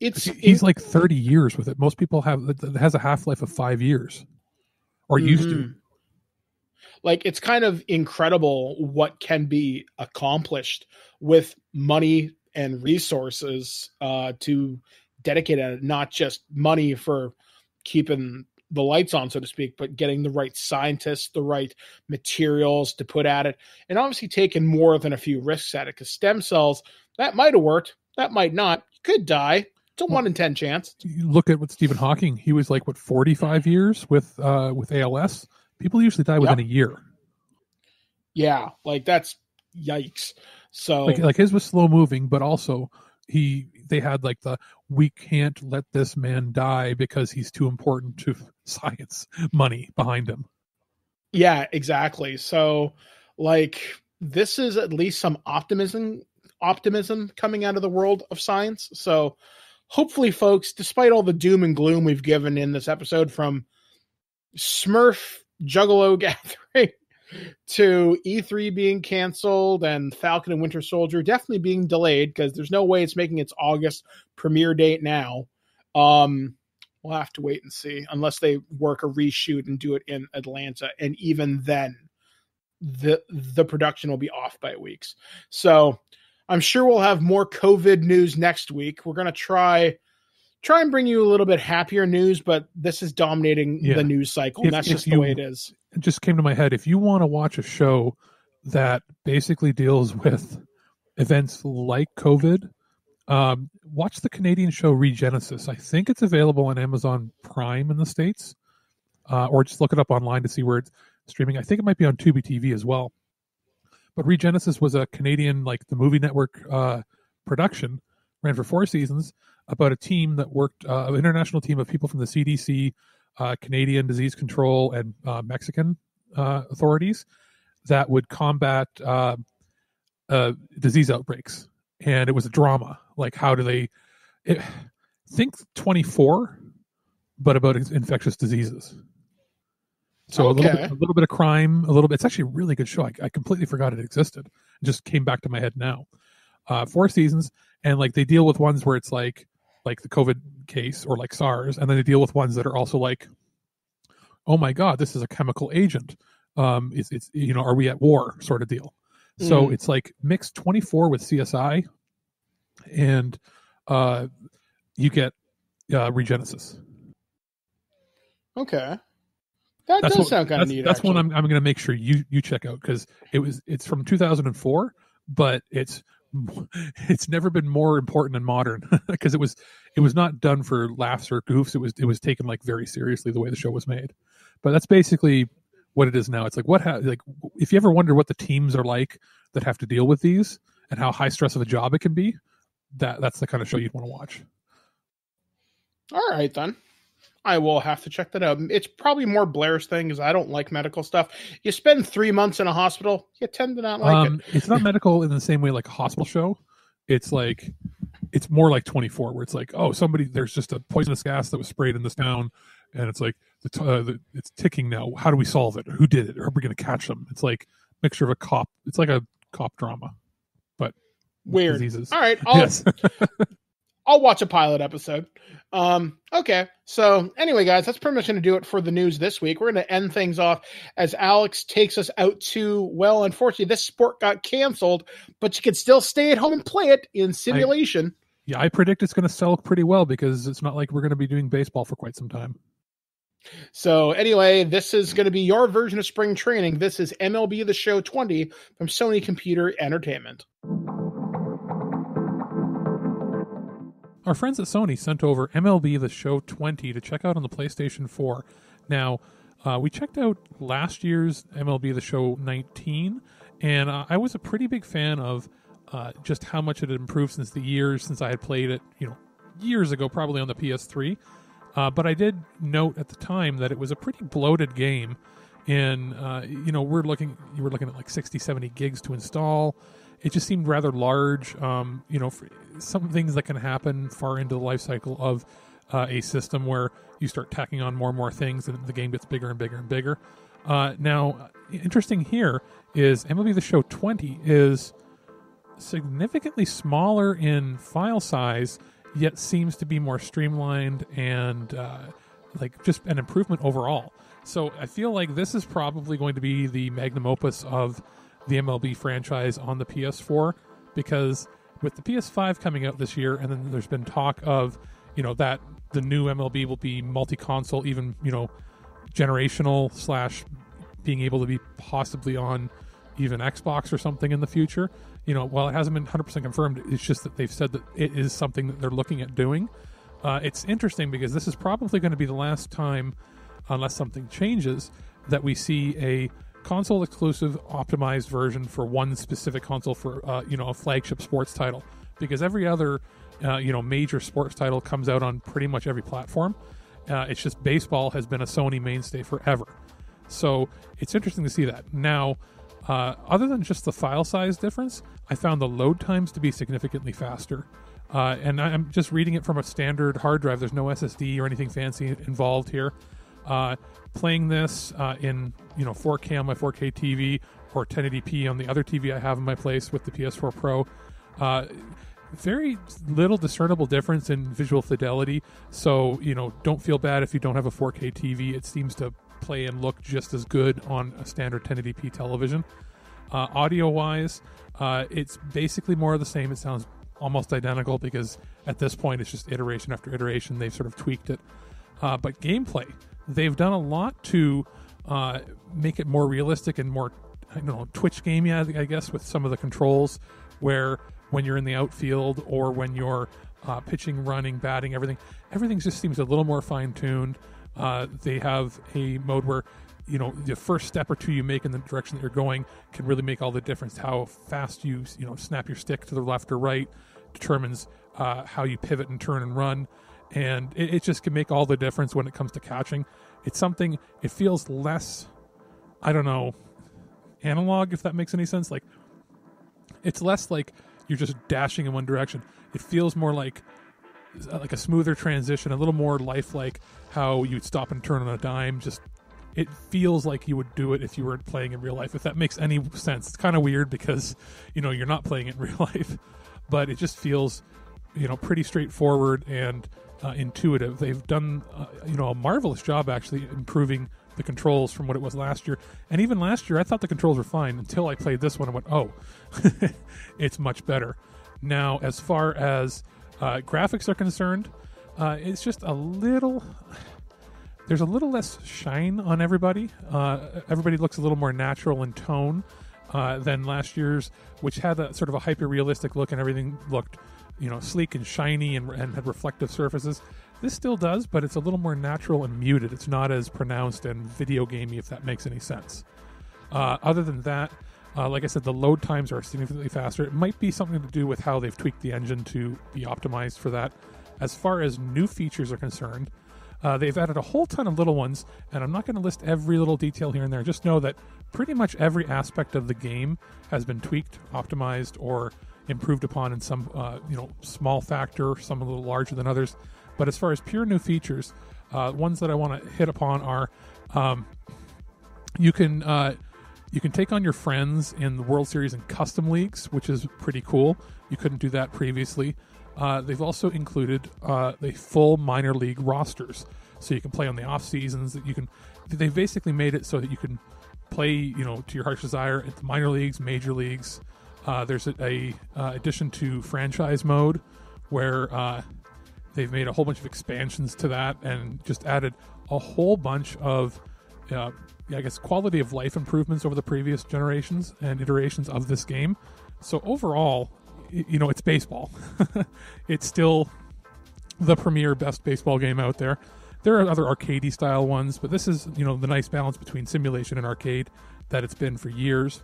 he's like 30 years with it. Most people it has a half-life of 5 years, or used to. Like, it's kind of incredible what can be accomplished with money and resources to dedicate at it. Not just money for keeping the lights on, so to speak, but getting the right scientists, the right materials to put at it, and obviously taking more than a few risks at it. Because stem cells, that might have worked, that might not. You could die. It's a 1 in 10 chance. You look at what Stephen Hawking, he was like, 45 years with ALS? People usually die within a year. Yeah, like that's yikes. So like his was slow moving, but also they had like we can't let this man die because he's too important to science money behind him. Yeah, exactly. So like this is at least some optimism coming out of the world of science. So hopefully, folks, despite all the doom and gloom we've given in this episode, from Smurf Juggalo gathering to E3 being canceled and Falcon and Winter Soldier definitely being delayed because there's no way it's making its August premiere date now. We'll have to wait and see, unless they work a reshoot and do it in Atlanta, and even then the production will be off by weeks. So I'm sure we'll have more COVID news next week. We're going to try and bring you a little bit happier news, but this is dominating the news cycle. And that's just the way it is. It just came to my head. If you want to watch a show that basically deals with events like COVID, watch the Canadian show Regenesis. I think it's available on Amazon Prime in the States, or just look it up online to see where it's streaming. I think it might be on Tubi TV as well. But Regenesis was a Canadian, like the movie network production, ran for 4 seasons, about a team that worked, an international team of people from the CDC, Canadian Disease Control, and Mexican authorities that would combat disease outbreaks. And it was a drama. Like, how do they think 24, but about infectious diseases. So okay. a little bit of crime, it's actually a really good show. I completely forgot it existed. It just came back to my head now. 4 seasons, and like they deal with ones where it's like the COVID case or like SARS, and then they deal with ones that are also like, oh my God, this is a chemical agent. It's are we at war sort of deal. So it's like mixed 24 with CSI, and you get Regenesis. Okay. That does sound kind of neat. That's one I'm going to make sure you check out, because it's from 2004, but it's never been more important and modern, because it was not done for laughs or goofs. It was taken like very seriously the way the show was made. But that's basically what it is now. It's like if you ever wonder what the teams are like that have to deal with these and how high stress of a job it can be, that's the kind of show you'd want to watch. All right, then. I will have to check that out. It's probably more Blair's thing, because I don't like medical stuff. You spend 3 months in a hospital, you tend to not like it. It's not medical in the same way like a hospital show. It's more like 24, where it's like, oh, there's just a poisonous gas that was sprayed in this town, and it's like it's ticking now. How do we solve it? Who did it? Are we going to catch them? It's like a mixture of a cop. It's like a cop drama, but weird. Diseases. All right, I'll watch a pilot episode. Okay. So anyway, guys, that's pretty much going to do it for the news this week. We're going to end things off as Alex takes us out to, well, unfortunately, this sport got canceled, but you can still stay at home and play it in simulation. I predict it's going to sell pretty well, because it's not like we're going to be doing baseball for quite some time. So anyway, this is going to be your version of spring training. This is MLB The Show 20 from Sony Computer Entertainment. Our friends at Sony sent over MLB The Show 20 to check out on the PlayStation 4. Now, we checked out last year's MLB The Show 19, and I was a pretty big fan of just how much it had improved since the years since I had played it, years ago, probably on the PS3. But I did note at the time that it was a pretty bloated game. You were looking at like 60, 70 gigs to install. It just seemed rather large. For some things that can happen far into the life cycle of a system where you start tacking on more and more things and the game gets bigger and bigger and bigger. Now, interesting here is MLB The Show 20 is significantly smaller in file size, yet seems to be more streamlined and just an improvement overall. So I feel like this is probably going to be the magnum opus of the MLB franchise on the PS4, because with the PS5 coming out this year, and then there's been talk of, that the new MLB will be multi-console, even, generational / being able to be possibly on even Xbox or something in the future. While it hasn't been 100% confirmed, it's just that they've said that it is something that they're looking at doing. It's interesting because this is probably going to be the last time, unless something changes, that we see a console exclusive optimized version for one specific console for a flagship sports title, because every other major sports title comes out on pretty much every platform. It's just baseball has been a Sony mainstay forever, so it's interesting to see that. Now, other than just the file size difference, I found the load times to be significantly faster. And I'm just reading it from a standard hard drive. There's no SSD or anything fancy involved here. Playing this in 4K on my 4K TV or 1080p on the other TV I have in my place with the PS4 Pro, very little discernible difference in visual fidelity. So don't feel bad if you don't have a 4K TV. It seems to play and look just as good on a standard 1080p television. Audio wise, it's basically more of the same. It sounds almost identical because at this point it's just iteration after iteration. They've sort of tweaked it. But gameplay, they've done a lot to make it more realistic and more, Twitch gamey, I guess, with some of the controls, where when you're in the outfield or when you're pitching, running, batting, everything just seems a little more fine-tuned. They have a mode where, the first step or two you make in the direction that you're going can really make all the difference. How fast you snap your stick to the left or right determines how you pivot and turn and run. And it just can make all the difference when it comes to catching. It's something, it feels less, analog, if that makes any sense. Like, it's less like you're just dashing in one direction. It feels more like a smoother transition, a little more lifelike, how you'd stop and turn on a dime. Just, it feels like you would do it if you were playing in real life, if that makes any sense. It's kind of weird because, you're not playing it in real life, but it just feels, pretty straightforward and intuitive. They've done, a marvelous job actually improving the controls from what it was last year. And even last year, I thought the controls were fine until I played this one and went, oh, it's much better. Now, as far as graphics are concerned, it's just there's a little less shine on everybody. Everybody looks a little more natural in tone than last year's, which had a sort of a hyper-realistic look and everything looked, sleek and shiny and had reflective surfaces. This still does, but it's a little more natural and muted. It's not as pronounced and video gamey, if that makes any sense. Other than that, like I said, the load times are significantly faster. It might be something to do with how they've tweaked the engine to be optimized for that. As far as new features are concerned, they've added a whole ton of little ones, and I'm not going to list every little detail here and there. Just know that pretty much every aspect of the game has been tweaked, optimized, or improved upon in some small factor, some a little larger than others. But as far as pure new features, ones that I want to hit upon are you can take on your friends in the World Series and custom leagues, which is pretty cool. You couldn't do that previously. They've also included the full minor league rosters, so you can play on the off seasons. They've basically made it so that you can play, to your heart's desire at the minor leagues, major leagues. There's a addition to franchise mode where they've made a whole bunch of expansions to that and just added a whole bunch of, quality of life improvements over the previous generations and iterations of this game. So overall, it's baseball. It's still the premier best baseball game out there. There are other arcadey style ones, but this is, the nice balance between simulation and arcade that it's been for years.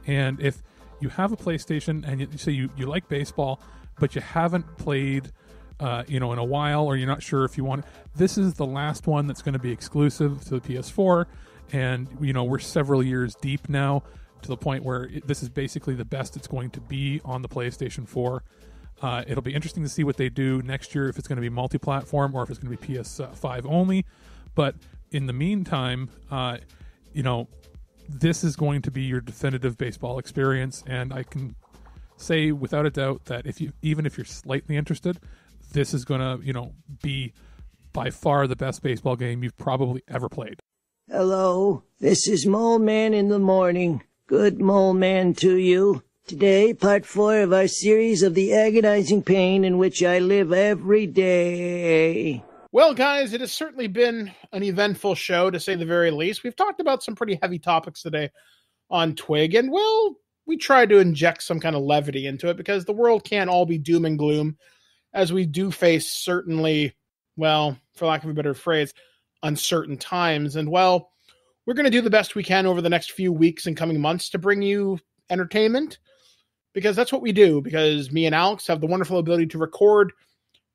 And if you have a PlayStation and you say you like baseball, but you haven't played, in a while, or you're not sure if you want it. This is the last one that's going to be exclusive to the PS4, and we're several years deep now to the point where this is basically the best it's going to be on the PlayStation 4. It'll be interesting to see what they do next year, if it's going to be multi-platform or if it's going to be PS5 only. But in the meantime, this is going to be your definitive baseball experience, and I can say without a doubt that even if you're slightly interested, this is going to be by far the best baseball game you've probably ever played. Hello, this is Mole Man in the morning. Good Mole Man to you. Today, part 4 of our series of the agonizing pain in which I live every day. Well, guys, it has certainly been an eventful show, to say the very least. We've talked about some pretty heavy topics today on TWIG, and, well, we tried to inject some kind of levity into it because the world can't all be doom and gloom, as we do face certainly, well, for lack of a better phrase, uncertain times. And, well, we're going to do the best we can over the next few weeks and coming months to bring you entertainment, because that's what we do, because me and Alex have the wonderful ability to record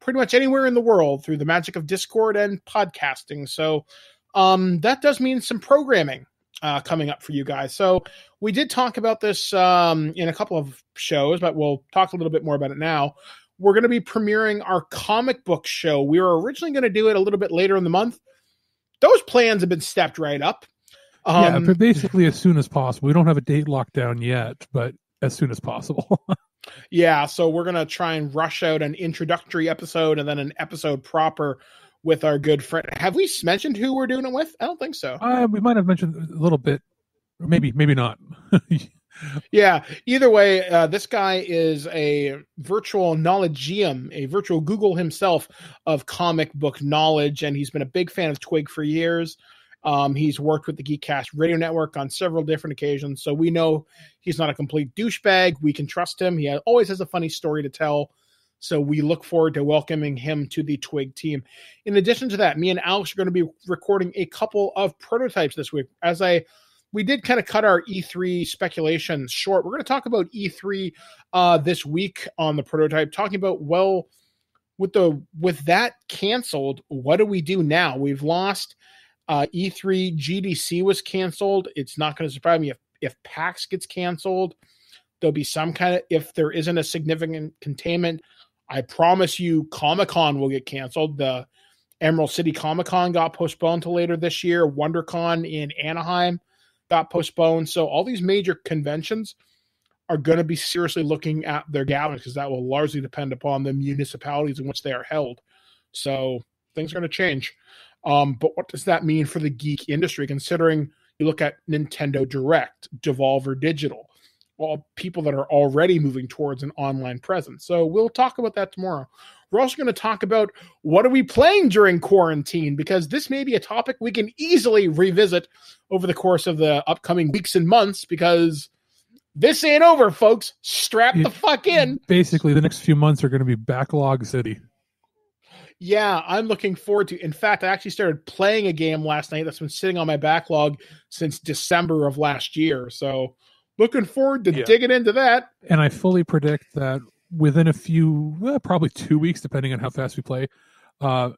pretty much anywhere in the world through the magic of Discord and podcasting. So that does mean some programming coming up for you guys. So we did talk about this in a couple of shows, but we'll talk a little bit more about it now. We're going to be premiering our comic book show. We were originally going to do it a little bit later in the month. Those plans have been stepped right up. But basically as soon as possible. We don't have a date locked down yet, but as soon as possible. Yeah, so we're going to try and rush out an introductory episode and then an episode proper with our good friend. Have we mentioned who we're doing it with? I don't think so. We might have mentioned a little bit. Maybe not. Yeah, either way, this guy is a virtual knowledgeum, a virtual Google himself of comic book knowledge, and he's been a big fan of TWIG for years. He's worked with the Geekcast radio network on several different occasions, so we know he's not a complete douchebag. We can trust him. He always has a funny story to tell, so we look forward to welcoming him to the TWIG team. In addition to that, me and Alex are going to be recording a couple of prototypes this week. We did kind of cut our E3 speculation short. We're going to talk about E3 this week on the prototype, talking about, well, with that canceled, what do we do now? We've lost E3. GDC was canceled. It's not going to surprise me if PAX gets canceled. There'll be some kind of, if there isn't a significant containment, I promise you Comic-Con will get canceled. The Emerald City Comic-Con got postponed to later this year. WonderCon in Anaheim got postponed. So all these major conventions are going to be seriously looking at their gatherings, because that will largely depend upon the municipalities in which they are held. So things are going to change. But what does that mean for the geek industry, considering you look at Nintendo Direct, Devolver Digital, all people that are already moving towards an online presence? So we'll talk about that tomorrow. We're also going to talk about what are we playing during quarantine, because this may be a topic we can easily revisit over the course of the upcoming weeks and months, because this ain't over, folks. Strap the fuck in. Basically, the next few months are going to be backlog city. Yeah, I'm looking forward to. In fact, I actually started playing a game last night that's been sitting on my backlog since December of last year. So looking forward to digging into that. And I fully predict that within a few, probably 2 weeks, depending on how fast we play,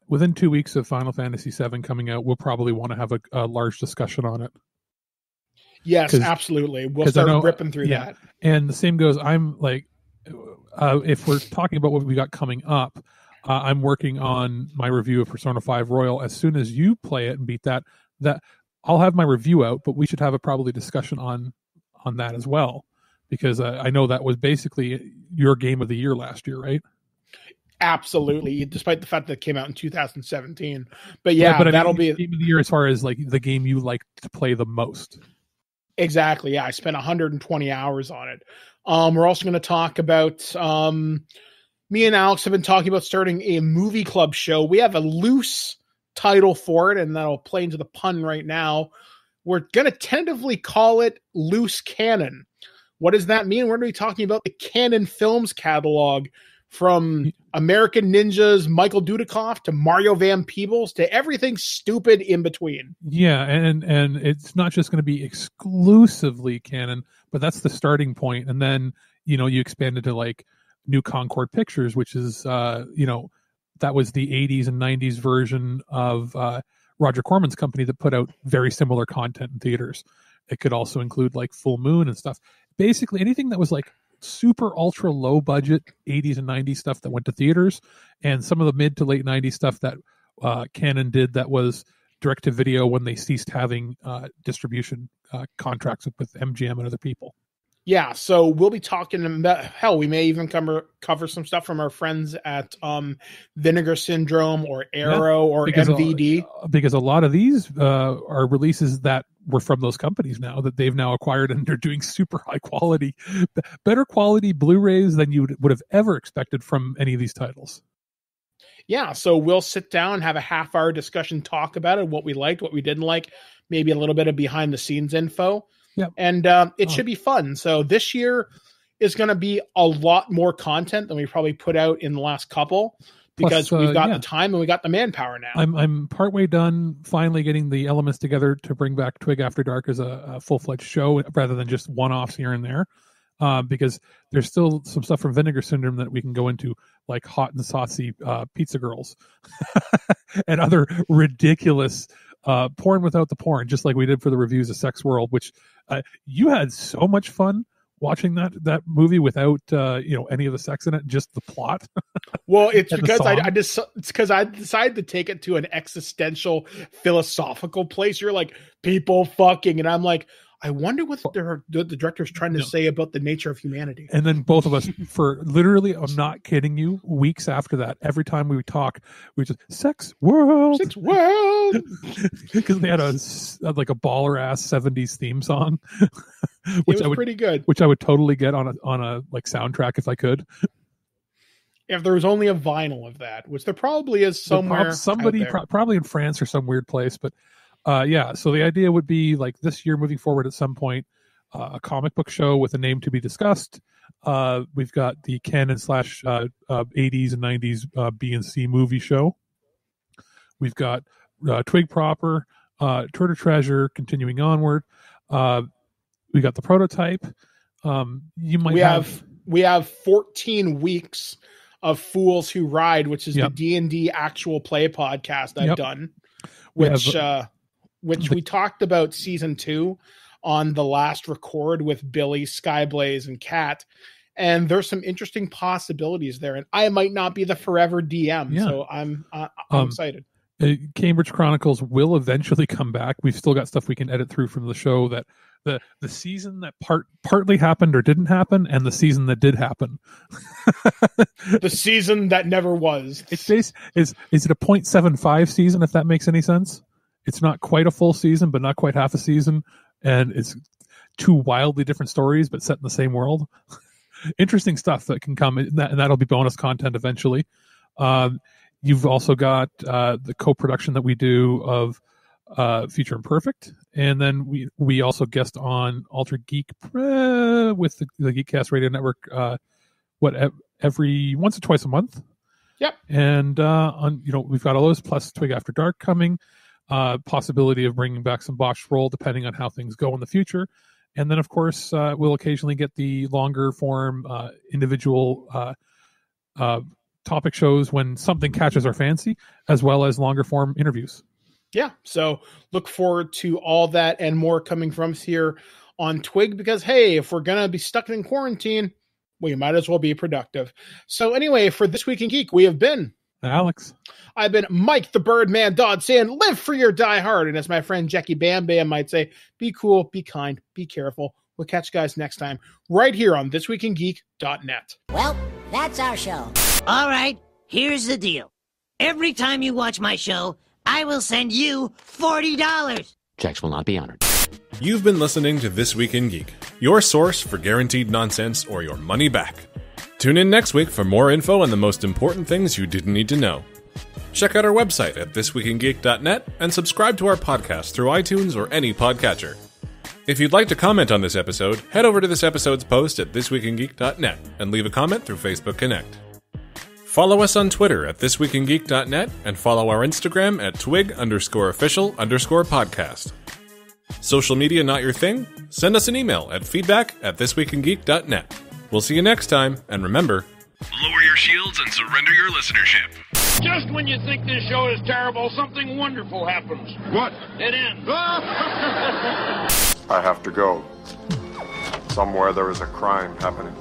within 2 weeks of Final Fantasy VII coming out, we'll probably want to have a large discussion on it. Yes, absolutely. We'll start ripping through that. And the same goes, I'm like, if we're talking about what we got coming up, I'm working on my review of Persona 5 Royal. As soon as you play it and beat that I'll have my review out, but we should have a probably discussion on that as well, because I know that was basically your game of the year last year, right? Absolutely, despite the fact that it came out in 2017. But yeah, but that'll be game of the year as far as like the game you like to play the most. Exactly. Yeah, I spent 120 hours on it. We're also going to talk about me and Alex have been talking about starting a movie club show. We have a loose title for it, and that'll play into the pun right now. We're going to tentatively call it Loose Canon. What does that mean? We're going to be talking about the Canon Films catalog, from American Ninjas, Michael Dudikoff, to Mario Van Peebles, to everything stupid in between. Yeah, and it's not just going to be exclusively canon, but that's the starting point. And then, you expand it to like New Concord Pictures, which is, that was the 80s and 90s version of Roger Corman's company that put out very similar content in theaters. It could also include like Full Moon and stuff. Basically anything that was like super ultra low budget 80s and 90s stuff that went to theaters, and some of the mid to late 90s stuff that Canon did that was direct to video when they ceased having distribution contracts with MGM and other people. Yeah, so we'll be talking about, we may even cover some stuff from our friends at Vinegar Syndrome or Arrow or MVD. Because a lot of these are releases that were from those companies now that they've now acquired, and they're doing super high quality, better quality Blu-rays than you would have ever expected from any of these titles. Yeah, so we'll sit down, have a half-hour discussion, talk about it, what we liked, what we didn't like, maybe a little bit of behind-the-scenes info. Yep. And it should be fun. So this year is going to be a lot more content than we probably put out in the last couple, because we've got the time and we got the manpower now. I'm partway done finally getting the elements together to bring back Twig After Dark as a full-fledged show rather than just one-offs here and there. Because there's still some stuff from Vinegar Syndrome that we can go into, like Hot and Saucy Pizza Girls and other ridiculous porn without the porn, just like we did for the reviews of Sex World, which you had so much fun watching that movie without any of the sex in it, just the plot. Well, it's because I decided to take it to an existential philosophical place. You're like, people fucking, and I'm like, I wonder what the director's trying to say about the nature of humanity. And then both of us, for literally, I'm not kidding you, weeks after that, every time we would talk, we just, Sex World. Because they had a baller ass 70s theme song. Which was pretty good. Which I would totally get on a like soundtrack if I could. If there was only a vinyl of that, which there probably is somewhere. Probably in France or some weird place, but so the idea would be like this year moving forward at some point, a comic book show with a name to be discussed. We've got the Canon / 80s and 90s B&C movie show. We've got Twig proper, Turtle Treasure continuing onward. We got the prototype. We have 14 weeks of Fools Who Ride, which is the D&D actual play podcast I've done, which we talked about season 2 on the last record with Billy, Skyblaze, and Kat. And there's some interesting possibilities there. And I might not be the forever DM, so I'm excited. Cambridge Chronicles will eventually come back. We've still got stuff we can edit through from the show, that the season that partly happened or didn't happen, and the season that did happen. The season that never was. Is it a 0.75 season, if that makes any sense? It's not quite a full season, but not quite half a season. And it's two wildly different stories, but set in the same world. Interesting stuff that can come, and that'll be bonus content eventually. You've also got the co-production that we do of Future Imperfect, and then we also guest on Ultra Geek with the Geekcast Radio Network. Every once or twice a month. Yep. And we've got all those plus Twig After Dark coming. Possibility of bringing back some Bosch Roll depending on how things go in the future, and then of course we'll occasionally get the longer form individual topic shows when something catches our fancy, as well as longer form interviews. Yeah, so look forward to all that and more coming from us here on Twig, because hey, if we're gonna be stuck in quarantine, we might as well be productive. So anyway, for This Week in Geek, we have been Alex. I've been Mike the Birdman Dodd, saying live free or die hard. And as my friend Jackie Bam Bam might say, be cool, be kind, be careful. We'll catch you guys next time right here on ThisWeekInGeek.net. Well, that's our show. All right, here's the deal. Every time you watch my show, I will send you $40. Checks will not be honored. You've been listening to This Week in Geek, your source for guaranteed nonsense or your money back. Tune in next week for more info on the most important things you didn't need to know. Check out our website at ThisWeekInGeek.net and subscribe to our podcast through iTunes or any podcatcher. If you'd like to comment on this episode, head over to this episode's post at ThisWeekInGeek.net and leave a comment through Facebook Connect. Follow us on Twitter at ThisWeekInGeek.net and follow our Instagram at Twig_official_podcast. Social media not your thing? Send us an email at feedback@thisweekingeek.net. We'll see you next time, and remember, lower your shields and surrender your listenership. Just when you think this show is terrible, something wonderful happens. What? It ends. I have to go. Somewhere there is a crime happening.